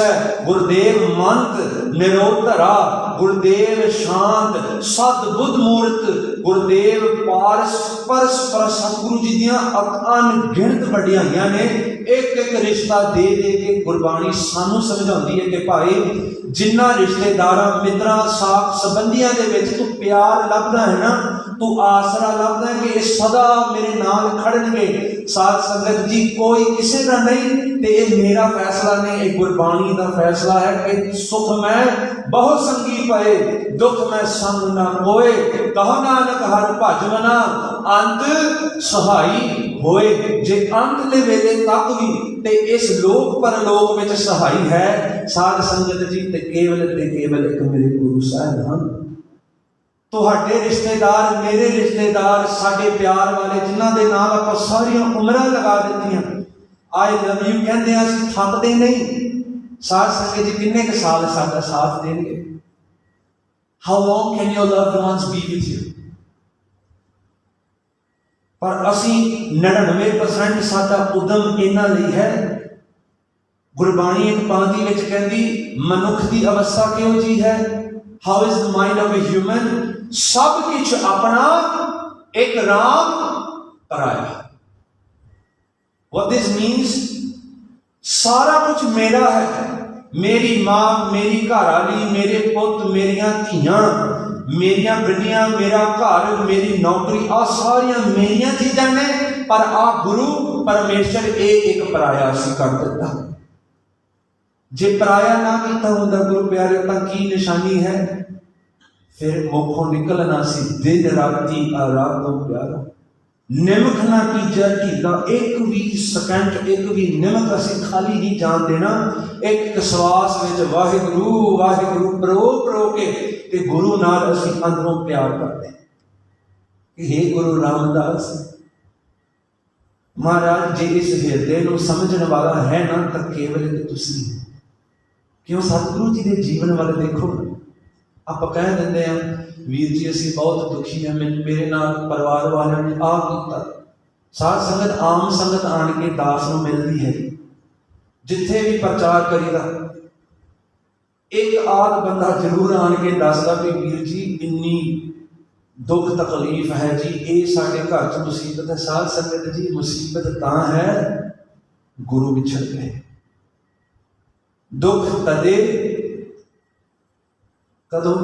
गुरुदेव मंत निरोधरा, गुरुदेव शांत सदबुद्ध मूर्त, गुरुदेव पारस परस्पर सतगुरु जी दियां अनगिनत वड्डियाइयां ने। एक एक रिश्ता दे दे के गुरबाणी सानू समझाउंदी है कि भाई जिन्ना रिश्तेदारां मित्रां साख संबंधियां दे विच तू प्यार लभदा है ना, तू आसरा लभदा है कि ये सदा मेरे नाल खड़नगे। साध संगत जी कोई किसी का नहीं ते ये मेरा फैसला नहीं, ये गुरबाणी का फैसला है कि सुख में बहुत संगी पए, दुख में संग ना होए, कहो नानक हर भजमना अंत सहाई होए। जे अंत दे वेले तक भी ते इस लोक परलोक विच सहाई है साध संगत जी, ते केवल एक मेरे गुरु साहिब तुहाडे रिश्तेदार, मेरे रिश्तेदार, साडे प्यार वाले जिन्हां दे नाल आपां सारियां उमरां लगा दित्तियां, आई लव यू कहंदे असीं थकदे नहीं। साध संगत जी किन्ने क साल साडा साथ देणगे? How long can your loved ones be with you? पर असीं 99% साडा उद्यम इन्हां लई है। गुरबाणी एक पांति विच कहंदी मनुख दी अवस्था किहो जी है? How is the mind of a human? सब कुछ अपना, एक राम पराया। What this means? सारा कुछ मेरा है, मेरी मां, मेरी घरवाली, मेरे पुत, मेरियां धीयां, मेरियां बिटियां, मेरा घर, मेरी नौकरी, आ सारियां मेरियां चीजां ने, पर आ गुरु परमेश्वर एक पराया असीं कर दिता। जे पराया ना कीता हुंदा गुरु प्यारे तां की निशानी है? फिर मुखों निकलना सी दिन राती आराधो प्यारा, निमक ना कीजा ढीला, एक भी सेकंड, एक भी निमक असीं खाली नहीं जान देना। एक श्वास विच वाहिगुरु वाहिगुरु प्रो के ते गुरु नाल असीं अंदरों प्यार करते कि हे गुरु रामदास महाराज, जे इस हिरदे नूं समझण वाला है ना तां केवल तुसीं। क्यों? सतगुरु जी दे जीवन वाल देखो। आप कह देंगे हैं वीर जी असीं बहुत दुखी हैं, मेरे नाल परिवार वालों ने आ कीता। साध संगत आम संगत आन के दास नूं मिलदी है, जिथे भी प्रचार करीदा एक आध बंदा जरूर आन के दसदा कि वीर जी इन्नी दुख तकलीफ है जी, ये साडे घर च मुसीबत है। साध संगत जी मुसीबत तां है गुरु विछड़ गए, दुख तदे कदों,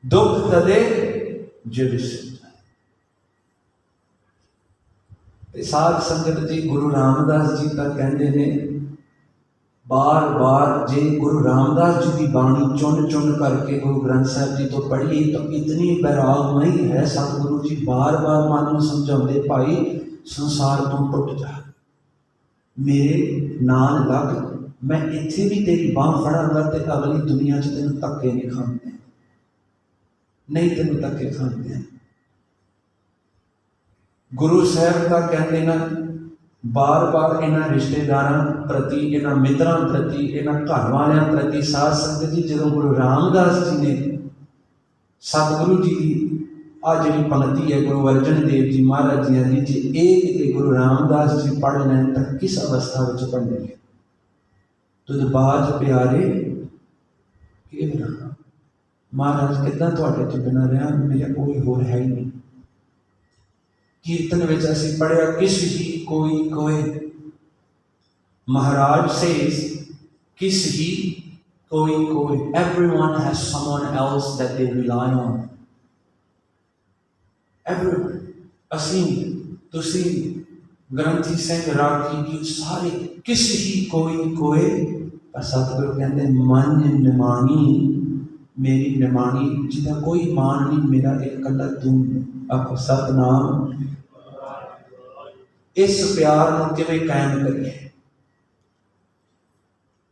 दुख तदे जे विछड़। साध संगत जी गुरु रामदास जी का कहते ने बार बार, जे गुरु रामदास जी की बाणी चुन चुन करके गुरु ग्रंथ साहिब जी तो पढ़ी तो इतनी बैरागमई है। सतगुरु जी बार बार मन में समझाते, भाई संसार तो टुट जा, मेरे नाल लग, मैं इत्थे भी तेरी बांह फड़ांगा ते अगली दुनिया च तेन धक्के नहीं खांदे, नहीं तेन धक्के खांदे। गुरु साहब का कहते ना बार बार इन्हां रिश्तेदारां प्रति, इन्हां मित्रां प्रति, इन्हां घर वालियां प्रति, साध संगत जी जो गुरु रामदास जी ने सतगुरु जी की आ जी पंक्ति है गुरु अर्जन देव जी महाराज जी जी एक गुरु रामदास जी पढ़ लें तो किस अवस्था में पढ़ने तुझ बाज प्यारे के बिना महाराज कितना थोड़े च बिना रहा, मेरा कोई होर है ही नहीं। कीर्तन विच असीं पढ़िया किस ही कोई कोय, महाराज सेज किस ही कोई कोय, everyone has someone else that they rely on, everyone। असीं तुसीं ग्रंथी सिंह राखी की सारे किस ही कोई कोय, पर सतगुरु कहते मन निमानी मेरी निमानी, जिदा कोई मान नहीं मेरा एक कला तू। आप सतनाम इस प्यार को किवें कायम करिए?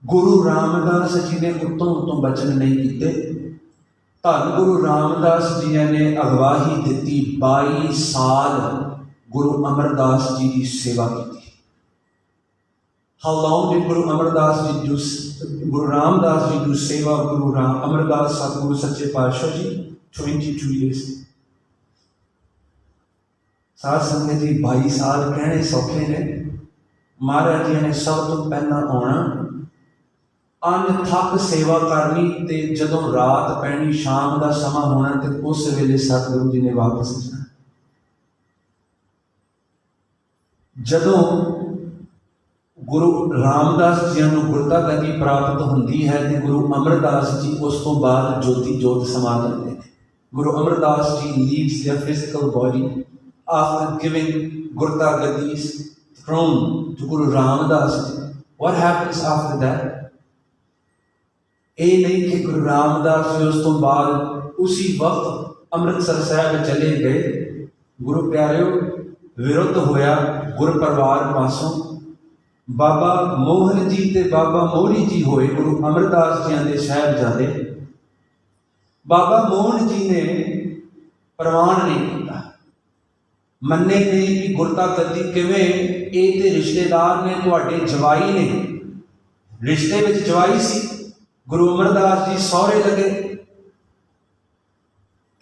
गुरु रामदास जी ने उत्तों उत्तों बचन नहीं किए। धन गुरु रामदास जी ने अगवाही दी, 22 साल गुरु अमरदास जी की सेवा की। How long did Guru Amardas ji do, Guru Ramdas ji do seva of Guru Amardas Satguru Sache Paatshah ji? 22 years. साध संगत जी 22 साल कहने सौखे ने। महाराज जी ने सब तो पहला आना अनथक सेवा करनी ते जदों रात पैनी शाम का समा होना ते उस वेले सतगुरु जी ने वापस जाना। जदों गुरु रामदास जी को गुरता गति प्राप्त होती है तो गुरु अमरदास जी उस तो बाद ज्योति जोत समा जाते हैं। Guru Amardas ji leaves their physical body after giving Gurta Gadi's throne to Guru Ramdas ji. What happens after that? ये नहीं कि गुरु रामदास जी उस तो बाद उसी वक्त अमृतसर साहब चले गए। गुरु प्यारे विरुद्ध होया गुरु परिवार पासों बाबा मोहन जी ते बाबा मोहरी जी होए गुरु अमरदास जी के साहिबजादे। बाबा मोहन जी ने प्रवान नहीं किया, मन्ने नहीं कि गुरता गद्दी किवें ये ते रिश्तेदार ने तुहाडे जवाई ने, रिश्ते विच जवाई सी। गुरु अमरदास जी सौहरे लगे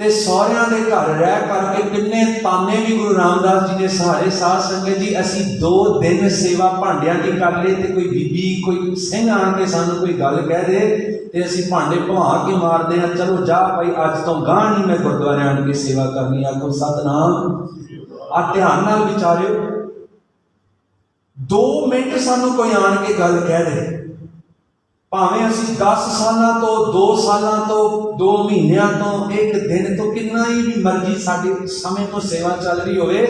ते सौहरियां दे घर रह करके किन्ने ताने भी गुरु रामदास जी ने सहारे। साध संगत जी असी 2 दिन सेवा भांडियां की कर ले ते कोई बीबी कोई सिंह आण के सानू कोई गल कह दे ते असी भांडे भवा के मारदे हां, चलो जा भाई अज तो गां नहीं मैं गुरुद्वारे आण के सेवा करनी। आखो सतनाम। आ ध्यान नाल विचारियो, 2 मिनट सानू कोई आण के गल कह दे, भावें असी 10 साल तो 2 साल तो 2 महीनों तो 1 दिन तो कितना ही भी मर्जी साडे समय तो सेवा चल रही होवे,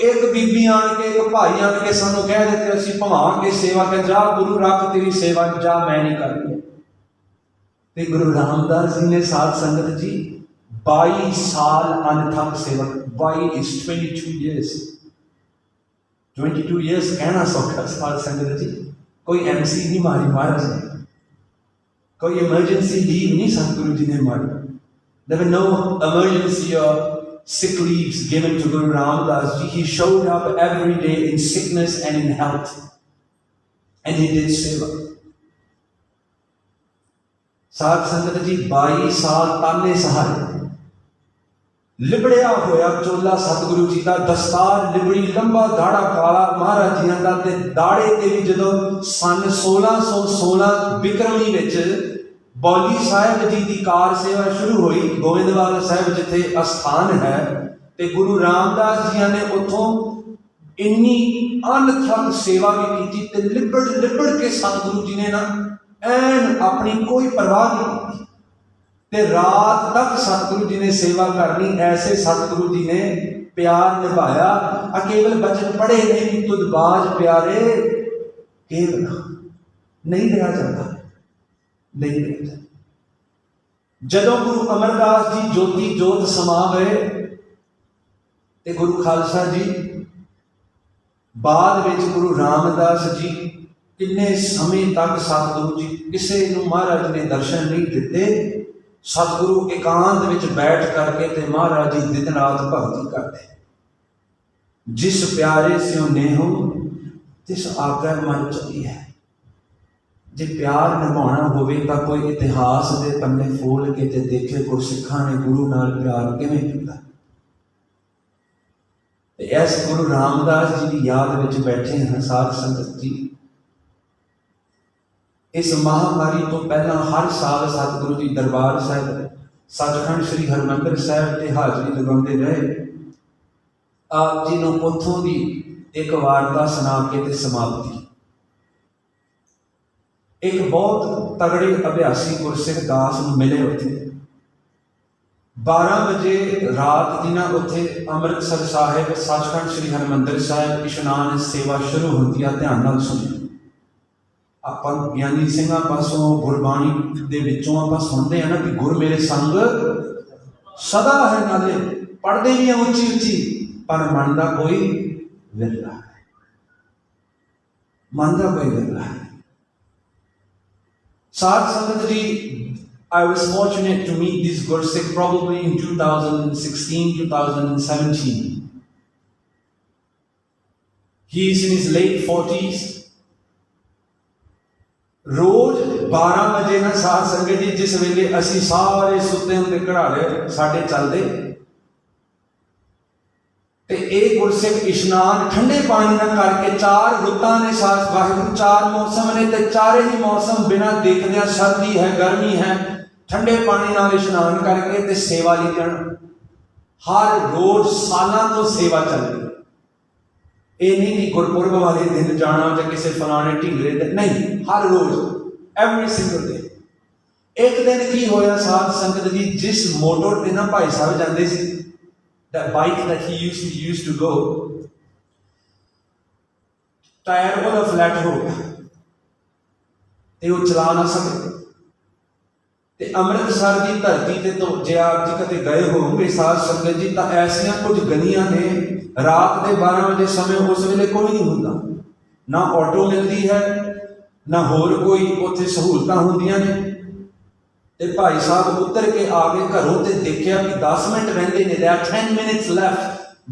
एक बीबी आण के एक भाई आण के सानू कह देते असी भवा के सेवा कर जा गुरु रख तेरी सेवा जा मैं नहीं करनी। ते गुरु रामदास जी ने साध संगत जी 22 साल अनथक सेवा। 22 is 22 years। 22 years कहना सौखा साध संगत जी, कोई MC नहीं मारी महाराज ने, कोई इमरजेंसी लीव नहीं सतगुरु जी ने मारी। There were no emergency or sick leaves given to Guru Ramdas ji. He showed up every day in sickness and in health, and he did seva. साध संगत जी 22 साल ताने सहारे, लिबड़िया होया चोला सतगुरु जी का, दस्तार लिबड़ी, लंबा दाड़ा काला महाराज जी का, ते दाड़े ते भी जदों सन 1616 बिक्रमी विच बौली साहिब जी की कार सेवा शुरू हुई, गोविंदवाल साहिब जिथे अस्थान है, ते गुरु रामदास जी ने उतों इन्नी अनथक सेवा भी की ते लिबड़ लिबड़ के सतगुरु जी ने ना ऐन अपनी कोई परवाह नहीं की ते रात तक सतगुरु जी ने सेवा करनी। ऐसे सतगुरु जी ने प्यार निभाया। केवल बचन पढ़े नहीं, तुद बाज प्यारे केवल नहीं रहा जाता, नहीं रहा जाता। जदों गुरु अमरदास जी ज्योति जोत समा गए ते गुरु खालसा जी बाद विच गुरु रामदास जी किन्ने समय तक सतगुरु जी किसी नूं महाराज ने दर्शन नहीं दिते। सतगुरु एकांत विच बैठ करके ते महाराज जी दिन रात भगती करते। जिस प्यारे स्यों नेहो तिस आज्ञा मन चली है। जे प्यार निभाना होवे तां कोई इतिहास दे पन्ने फोल के ते देखे गुरसिखां ने गुरु नाल प्यार किवें कीता। इस गुरु रामदास जी की याद विच बैठे हैं साध संगत जी। इस महामारी तो पहला हर साल सतगुरु जी दरबार साहिब सचखंड श्री हरमंदिर साहिब ते हाजरी लगाते रहे। आप जी ने उतों की एक वार्ता सुना के ते समाप्ति। एक बहुत तगड़े अभ्यासी गुरसिख दास नूं मिले उत्थे 12 बजे रात जी ना उत्थे अमृतसर साहिब सचखंड श्री हरमंदिर साहिब इशनान सेवा शुरू होती है। ध्यान नाल सुनियो। ਆਪਾਂ ਗਿਆਨੀ ਸਿੰਘਾਂ ਪਾਸੋਂ ਗੁਰਬਾਣੀ ਦੇ ਵਿੱਚੋਂ ਆਪਾਂ ਸੁਣਦੇ ਹਾਂ ਨਾ ਕਿ ਗੁਰ ਮੇਰੇ ਸੰਗ ਸਦਾ ਹੈ, ਨਾਲੇ ਪੜ੍ਹਦੇ ਵੀ ਆ ਉੱਚੀ ਉੱਚੀ, ਪਰ ਮਨ ਦਾ ਕੋਈ ਵਿਰਲਾ ਹੈ, ਮਨ ਦਾ ਕੋਈ ਵਿਰਲਾ ਹੈ। ਸਾਧ ਸੰਗਤ ਜੀ, I was fortunate to meet this Gursikh probably in 2016, 2017. He is in his late 40s. रोज 12 बजे ना साध संगत जी जिस वेले असी सारे सुते होंगे घराड़े साडे चलते ते एक गुरसिख इशनान ठंडे पानी ना करके 4 रुतां ने साथ वाहिगुरू 4 मौसम ने ते चारे ही मौसम बिना देखदे सर्दी है गर्मी है ठंडे पानी नाल इशनान करके ते सेवा ली जान हर रोज सालां तो सेवा चल रही ये नहीं कि गुरपुरब वाले दिन जाना या किसी फलाने ढींगरे दिन नहीं हर रोज एवरी सिंगल डे एक दिन की होया साध संगत जी जिस मोटर ते ना भाई साहब जाते सी that bike that he used to go tyre ਉਹਦਾ ਫਲੈਟ ਹੋ ਗਿਆ ਤੇ ਉਹ ਚਲਾ ਨਾ ਸਕੇ ਤੇ ਅੰਮ੍ਰਿਤਸਰ ਦੀ ਧਰਤੀ ਤੇ ਤੋਂ ਜੇ ਆਪ ਜੀ ਕਦੇ ਗਏ ਹੋਵੋਗੇ ਸਾਧ ਸੰਗਤ ਜੀ ਤਾਂ ਐਸੀਆਂ ਕੁਝ ਗਲੀਆਂ ਨੇ ਰਾਤ ਦੇ 12 ਵਜੇ ਸਮੇਂ ਉਸ ਵੇਲੇ ਕੋਈ ਨਹੀਂ ਹੁੰਦਾ ਨਾ ਆਟੋ ਮਿਲਦੀ ਹੈ ਨਾ ਹੋਰ ਕੋਈ ਉੱਥੇ ਸਹੂਲਤਾਂ ਹੁੰਦੀਆਂ ਨੇ ਤੇ ਭਾਈ ਸਾਹਿਬ ਉਤਰ ਕੇ ਆ ਗਏ ਘਰੋਂ ਤੇ ਦੇਖਿਆ ਕਿ 10 ਮਿੰਟ ਰਹਿੰਦੇ ਨੇ there are 10 minutes left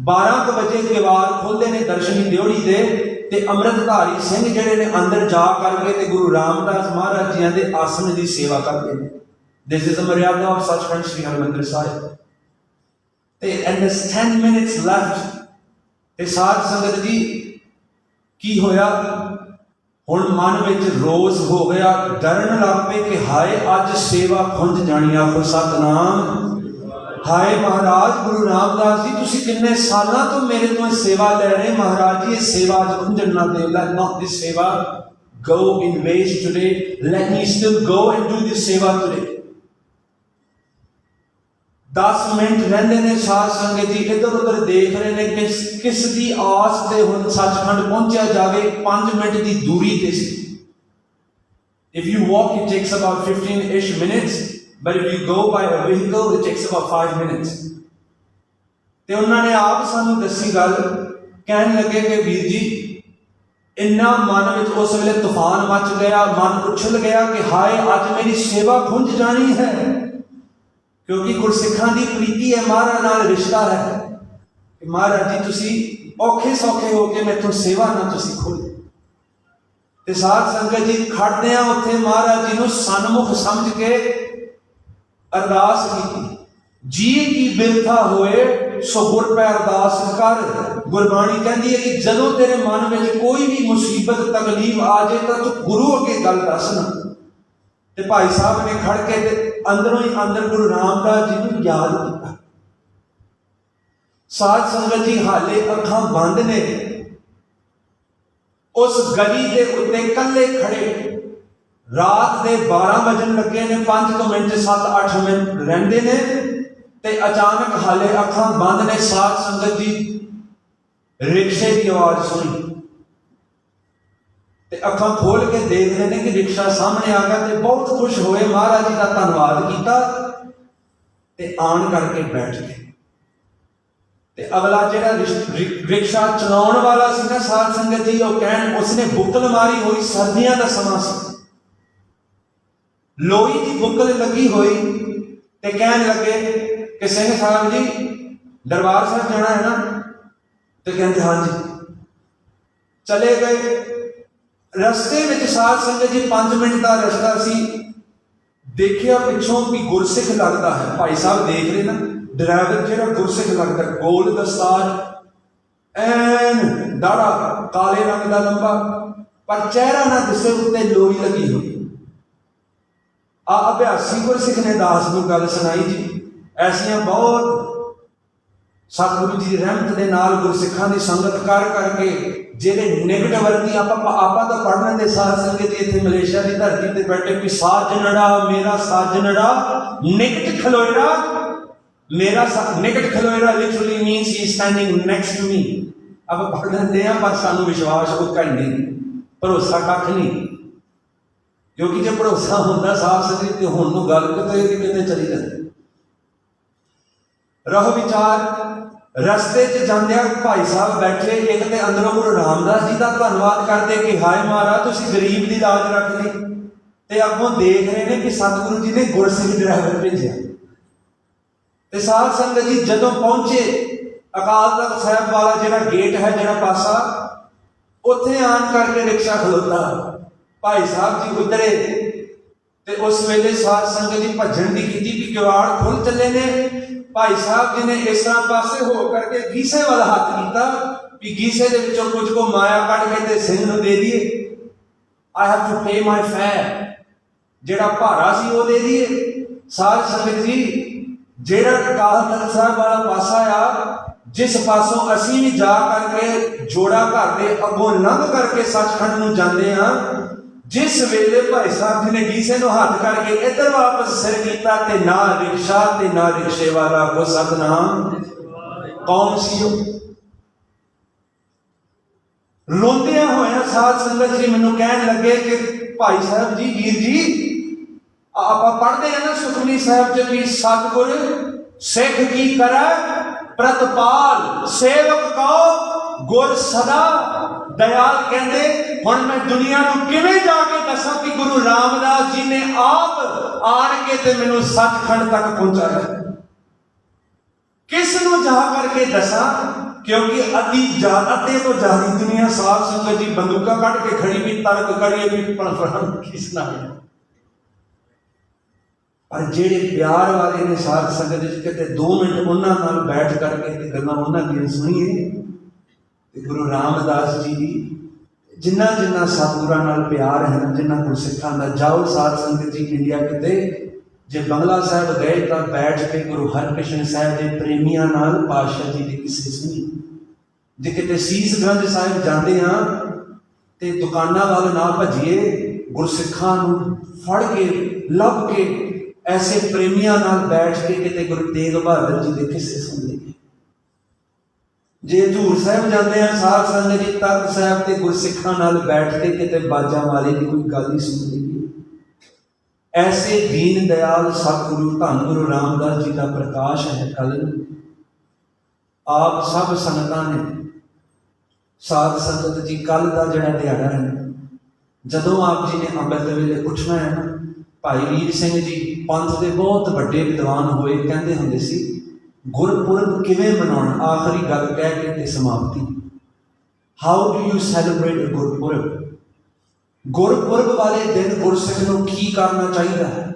12 ਵਜੇ ਕਿਵਾੜ ਖੋਲਦੇ ਨੇ ਦਰਸ਼ਨੀ ਦਿਉੜੀ ਦੇ ਤੇ ਅੰਮ੍ਰਿਤਧਾਰੀ ਸਿੰਘ ਜਿਹੜੇ ਨੇ ਅੰਦਰ ਜਾ ਕਰਕੇ ਤੇ ਗੁਰੂ ਰਾਮਦਾਸ ਮਹਾਰਾਜ ਜੀਆਂ ਦੇ ਆਸਣ ਦੀ ਸੇਵਾ ਕਰਦੇ ਨੇ this is the ਮਰਿਆਦਾ of ਸੱਚਖੰਡ ਸ੍ਰੀ ਹਰਿਮੰਦਰ ਸਾਹਿਬ ਤੇ and there's 10 minutes left ਤੇ ਸਾਧ ਸੰਗਤ ਜੀ ਕੀ ਹੋਇਆ ਹੁਣ ਮਨ ਵਿੱਚ ਰੋਸ ਹੋ ਗਿਆ ਡਰਨ ਲੱਗ ਪਏ ਕਿ ਹਾਏ ਅੱਜ ਸੇਵਾ ਖੁੰਝ ਜਾਣੀ ਆਖੋ ਸਤਨਾਮ ਹਾਏ ਮਹਾਰਾਜ ਗੁਰੂ ਰਾਮਦਾਸ ਜੀ ਤੁਸੀਂ ਕਿੰਨੇ ਸਾਲਾਂ ਤੋਂ ਮੇਰੇ ਤੋਂ ਸੇਵਾ ਲੈ ਰਹੇ ਮਹਾਰਾਜ ਜੀ ਇਹ ਸੇਵਾ ਅੱਜ ਖੁੰਝਣ ਨਾ ਦਿਓ let not this ਸੇਵਾ go in waste today let me still go and do this ਸੇਵਾ today 10 ਮਿੰਟ ਰਹਿੰਦੇ ਨੇ ਸਾਧ ਸੰਗਤ ਜੀ ਇੱਧਰ ਉੱਧਰ ਦੇਖ ਰਹੇ ਨੇ ਕਿ ਕਿਸ ਦੀ ਆਸ ਤੇ ਹੁਣ ਸੱਚਖੰਡ ਪਹੁੰਚਿਆ ਜਾਵੇ 5 ਮਿੰਟ ਦੀ ਦੂਰੀ ਤੇ ਸੀ if you walk it takes about 15-ish minutes but if you go by a vehicle it takes about 5 minutes ਤੇ ਉਹਨਾਂ ਨੇ ਆਪ ਸਾਨੂੰ ਦੱਸੀ ਗੱਲ ਕਹਿਣ ਲੱਗੇ ਕਿ ਵੀਰ ਜੀ ਇੰਨਾ ਮਨ ਵਿੱਚ ਉਸ ਵੇਲੇ ਤੂਫਾਨ ਮਚ ਗਿਆ ਮਨ ਉਛਲ ਗਿਆ ਕਿ ਹਾਏ ਅੱਜ ਮੇਰੀ ਸੇਵਾ ਖੁੰਝ ਜਾਣੀ ਹੈ क्योंकि गुरसिखां दी प्रीति है महाराज नाल रिश्ता है कि महाराज जी तुसी औखे सौखे हो के मैथों सेवा ना तुसी खोले ते साध संगत जी खड़दे आ उत्थे महाराज जी नूं सन्मुख समझ के अरदास की जी की बिरथा होए सो गुर पे अरदास कर गुरबाणी कहती है कि जदों तेरे मन में कोई भी मुसीबत तकलीफ आ जाए तो तू गुरु अगे गल दसना ते भाई साहब ने खड़ के अंदरों ही अंदर गुरु रामदास जी को याद किया साध संगत जी हाले अखां बंद ने उस गली के उत्ते कल्ले खड़े रात के 12 बजन लगे ने 5 मिनट 7-8 मिनट रहिंदे ने ते अचानक हाले अखां बंद ने साध संगत जी रिक्शे की आवाज सुनी ते अखां खोल के देख रहे हैं कि रिक्शा सामने आ गया ते बहुत खुश होए महाराज जी का धन्यवाद किया ते आन करके बैठ गए ते अगला जेड़ा रिक्शा चलाउण वाला सी ना साध संगत जी वो कहन उसने बुकल मारी हुई सर्दियां का समा सी लोई की बुकल लगी हुई ते कहन लगे कि सिंह साहब जी दरबार साहब जाना है ना ते कहते हाँ जी चले गए रस्ते में साध संगत जी 5 मिनट का रस्ता सी देखिया पिछों भी गुरसिख लगता है भाई साहब देख रहे ना ड्राइवर जो गुरसिख लगता है गोल दस्तार एन दाड़ा काले रंग का लंबा पर चेहरा ना दिसे उत्ते लोई लगी हुई अभ्यासी गुरसिख ने दास को गल सुनाई जी ऐसिया बहुत सतगुरु जी रहमत के नाल गुरसिखां दी संगत कर करके जेरे नेगेटिव वर्ती आपा तो पढ़ने दे साध संगत जी इत्थे मलेशिया की धरती ते बैठे कि साजनड़ा मेरा साजनड़ा निकट खलोएरा मेरा निकट खलोएरा literally means he standing next to me अब पढ़ लेंदे आ पर सानू विश्वास हो नहीं भरोसा कख नहीं क्योंकि जो भरोसा होंदा साध संगत ते हुण नूं गल किते चली जाती रहो विचार रस्ते च जांदे भाई साहब बैठे एक ते अंदरों गुरु रामदास जी का धन्यवाद करते कि हाय महाराज तुसी गरीब की लाज रख ली ते अगों देख रहे हैं कि सतगुरु जी ने गुरसिख ड्राइवर भेजा ते साध संगत जी जदों पहुंचे अकाल तख्त साहब वाला जिहड़ा गेट है जिहड़ा पासा उत्थे आन करके रिक्शा खलोता भाई साहब जी उतरे ते उस वेले साध संगत जी भजन की की कि किवाड़ खुल चले ने। भाई साहब जी ने इस तरह पासे हो करके गीसे वाला हाथ किया कि गीसे दे विचों कुछ को माया कढ़ के ते सिंह नूं दे दिए। आई हैव टू पे माई फेयर, जेड़ा भारा सी वो दे दिए। साध संगत जी जेड़ा अकाल तख्त साहब वाला पासा आ, जिस पासों असी भी जा करके जोड़ा घर के अगों लंघ करके सचखंड नूं जांदे हां, जिस वेले भाई साहब जी ने गीसे नूं हाथ करके इधर वापस सिर कीता ते ना रिक्शा ते ना रिक्शे वाला को सतनाम। कौन सी हो? रोंदिया होया साध संगत जी मैनूं कहण लगे कि भाई साहब जी वीर जी आप पढ़ते हैं ना सुखमनी साहब च भी सतगुर सिख की करे प्रतपाल सेवक को गुर सदा दयाल। कहते हुण मैं दुनिया नूं किवें जाके दसां कि गुरु रामदास जी ने आप आण के ते मैनूं सचखंड तक पहुंचाया। किस नूं जा करके दसां? क्योंकि अति तो जारी दुनिया साफ संगत जी बंदूका कट के खड़ी भी तर्क करिए भी किस ना पर जेड़े प्यार वाले ने साध संगत कहते 2 मिनट उन्हां नाल बैठ करके ते गल्लां उन्हां दी सुणीए। ते गुरु रामदास जी दी जिन्ना जिन्ना सतगुरां नाल प्यार है ना, जिन्ना गुरसिखां दा, जाओ साध संगत जी इंडिया किते जे बंगला साहब गए तो बैठ के गुरु हरकृष्ण साहब के प्रेमियों नाल पातशाह जी के किस्से सुनी। जे किते सीसगंज साहिब जाते हाँ तो दुकाना वाल ना भजिए, गुरसिखां नूं फड़ के लभ के ऐसे प्रेमियों नाल बैठ के किते गुरु तेग बहादुर जी के किस्से सुन लीए। जे हजूर साहब जाते हैं साध संगत जी तख्त साहब के गुरसिखां नाल बैठ के किते बाजा वाले की कोई गल ही सुन लीए। ऐसे दीन दयाल सतगुरु धन गुरु रामदास जी का प्रकाश है। कल आप सब संगतां ने साध संगत जी कल का जिहड़ा दिहाड़ा है, जदों आप जी ने अंमृत वेले उठना है ना, भाई वीर सिंह जी पंथ के बहुत बड़े विद्वान होए, कहते होंदे सी गुरपुरब किवें मनाउणा, आखिरी गल कह के ते समाप्ति। How do you celebrate Gurpurab? Gurpurab वाले दिन गुरसिख नूं की करना चाहिए है?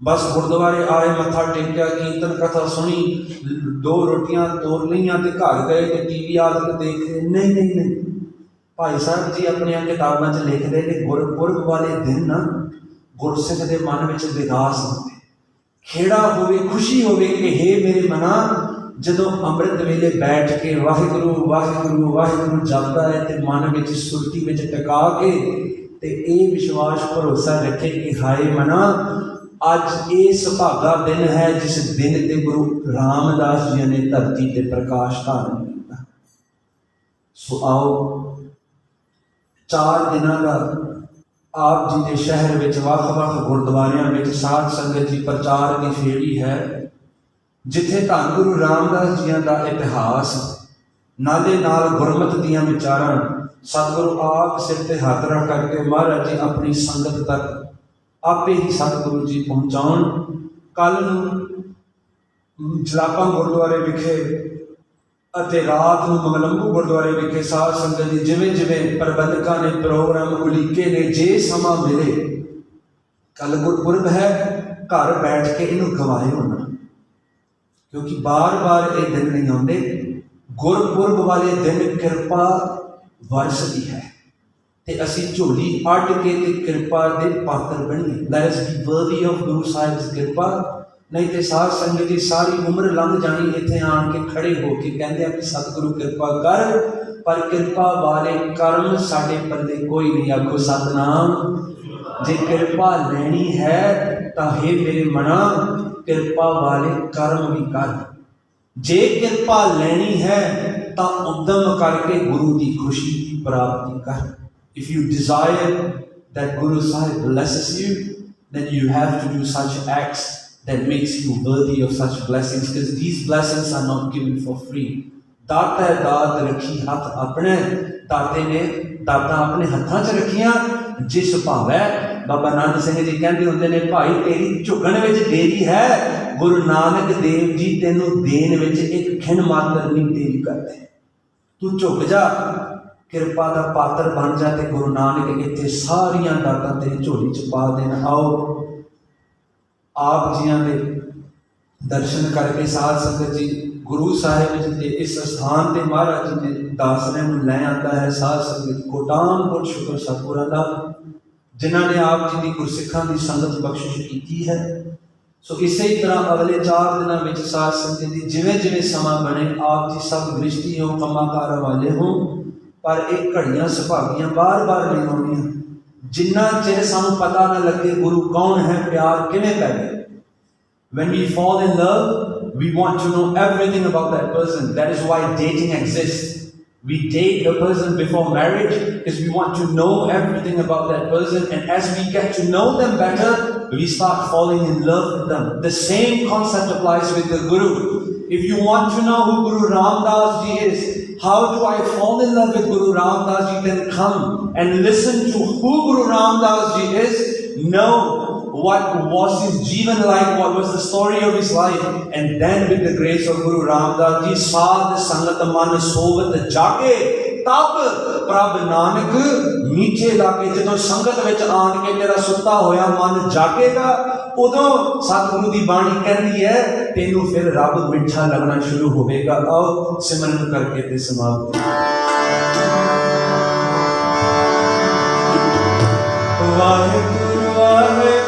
बस गुरुद्वारे आए, मत्था टेकिया, कीर्तन कथा सुनी, 2 रोटियां तोड़ लियां ते घर गए ते टीवी आदत देख रहे? नहीं नहीं नहीं। भाई साहब जी अपनी किताबों च लिखते हैं गुरपुरब वाले दिन ना गुरसिख के मन में विकास होते, खेड़ा होवे, खुशी होवे कि हे मेरे मना जदों अमृत वेले बैठ के वाहिगुरु वाहिगुरु वाहिगुरु जपदा है तो मन में सुरती में टका के ते ये विश्वास भरोसा रखे कि हाय मना अज ये सुभागा दिन है जिस दिन ते गुरु रामदास जी ने धरती ते प्रकाश धारण किया। सो आओ 4 दिनों का आप जी के शहर में वख-वख गुरुद्वारियां में साध संगत जी प्रचार की फेरी है, जिथे धन गुरु रामदास जी का इतिहास नाले नाल गुरमत दियां विचारां सतगुरु आप सिर ते हाथ रख करके महाराज जी अपनी संगत तक आपे ही सतगुरु जी पहुँचाउण। कल जलापा गुरुद्वारे विखे अते रात नूं मंगलंबू गुरुद्वारे विखे साध संगत जी जिवें जिवें प्रबंधकां ने प्रोग्राम उलीके ने जे समा मिले, कल गुरपुरब है, घर बैठ के इनू गवाए होना, क्योंकि बार बार ये दिन नहीं आते। गुरपुरब वाले दिन किरपा वरसदी है ते असी झोली अड्ड के ते किरपा दे पात्र बणीए। Let us be worthy of Guru Sahib की किरपा, नहीं तो साध संगत जी सारी उम्र लंघ जानी इत्थे आण के खड़े होके कहंदे आ कि सतगुरु किरपा कर, पर किरपा वाले कर्म साडे पल्ले कोई नहीं। आखो सतनाम। जे किरपा लैनी है तो हे मेरे मना किरपा वाले कर्म भी कर। जे किरपा लैनी है तो उद्यम करके गुरु की खुशी की प्राप्ति कर। If you desire that Guru Sahib blesses you, then you have to do such acts that makes you worthy of such blessings, because these blessings are not given for free. दाता है दात रखी हाथ अपने, दाते ने दाता अपने हत्थां च रखियां जिस भावै। बाबा नानक सिंह जी कहते होंदे ने भाई तेरी झुकण विच देरी है, गुरु नानक देव जी तेनू देन विच एक खिण मात्र नहीं देरी करते। तू झुक जा, किरपा का पात्र बन जा ते गुरु नानक इत्थे सारियां दातां तेरी झोली च पा देन। आओ आप जियां दे दर्शन करके साध संगत जी गुरु साहिब जी के इस स्थान पर महाराज जी ने दासरे में लै आता है। साध संगत कोटान कोट शुक्र सतगुरां दा जिन्होंने आप जी की गुरसिखां की संगत बख्शिश की है। सो इस तरह अगले 4 दिनों में साध संगत जी जिमें जिमें समा बने आप जी सब दृष्टि हो कमाकार वाले हो, पर एक घड़ियां सुभागियां बार बार नहीं आउणियां जिन्ना चिर सानू पता ना लगे गुरु कौन है, प्यार किवें पै गया। When we fall in love, we want to know everything about that person. That is why dating exists. We date a person before marriage because we want to know everything about that person, and as we get to know them better, we start falling in love with them. The same concept applies with the Guru. If you want to know who Guru Ramdas ji is, how do I fall in love with Guru Ramdas ji, then come and listen to who Guru Ramdas ji is. Know what was his Jeevan like, what was the story of his life, and then with the grace of Guru Ramdas ji, Sadh Sangat Man Sovat Jage, Tab Prabh Nanak Meeche Lage, जदों संगत विच आन के तेरा सुता होया मन जागेगा, उदों सतगुरु दी बाणी कहती है तेनू फिर रब मिठा लगना शुरू होवेगा। आओ सिमरन करके ते समाप्त। वाहिगुरु वाहिगुरु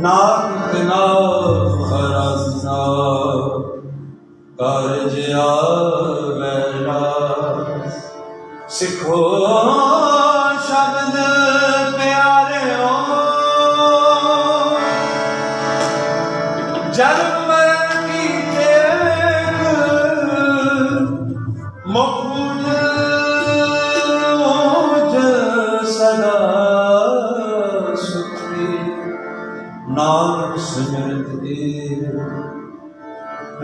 ਨਾਨਕ ਨਾਮ ਹਰਾਨਾ ਕਾਰਜ ਆਵੈ ਰਾਸ। ਸਿੱਖੋ ਸ਼ਬਦ ਪਿਆਰਿਓ ਜਨਮ ਮਰਨ ਕੀ ਟੇਕ ਮੁਕਤ ਓਜ ਸਦਾ ਸੁਖੀ ਨਾਨਕ ਸਿਮਰਤ ਏ।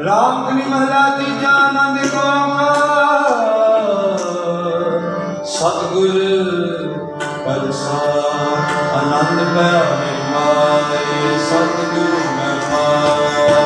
ਰਾਮ ਕਲੀ ਮਹਲਾ ਤੀਜਾ ਆਨੰਦ ਓੰਕਾਰ ਸਤਿਗੁਰ ਪ੍ਰਸਾਦਿ ਆਨੰਦ ਪਿਆ ਨਿਰਮਾਏ ਸਤਿਗੁਰ ਮੈਂ ਪਾਇਆ।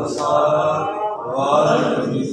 ਖਾਲਸਾ ਵਾਹਿਗੁਰੂ ਜੀ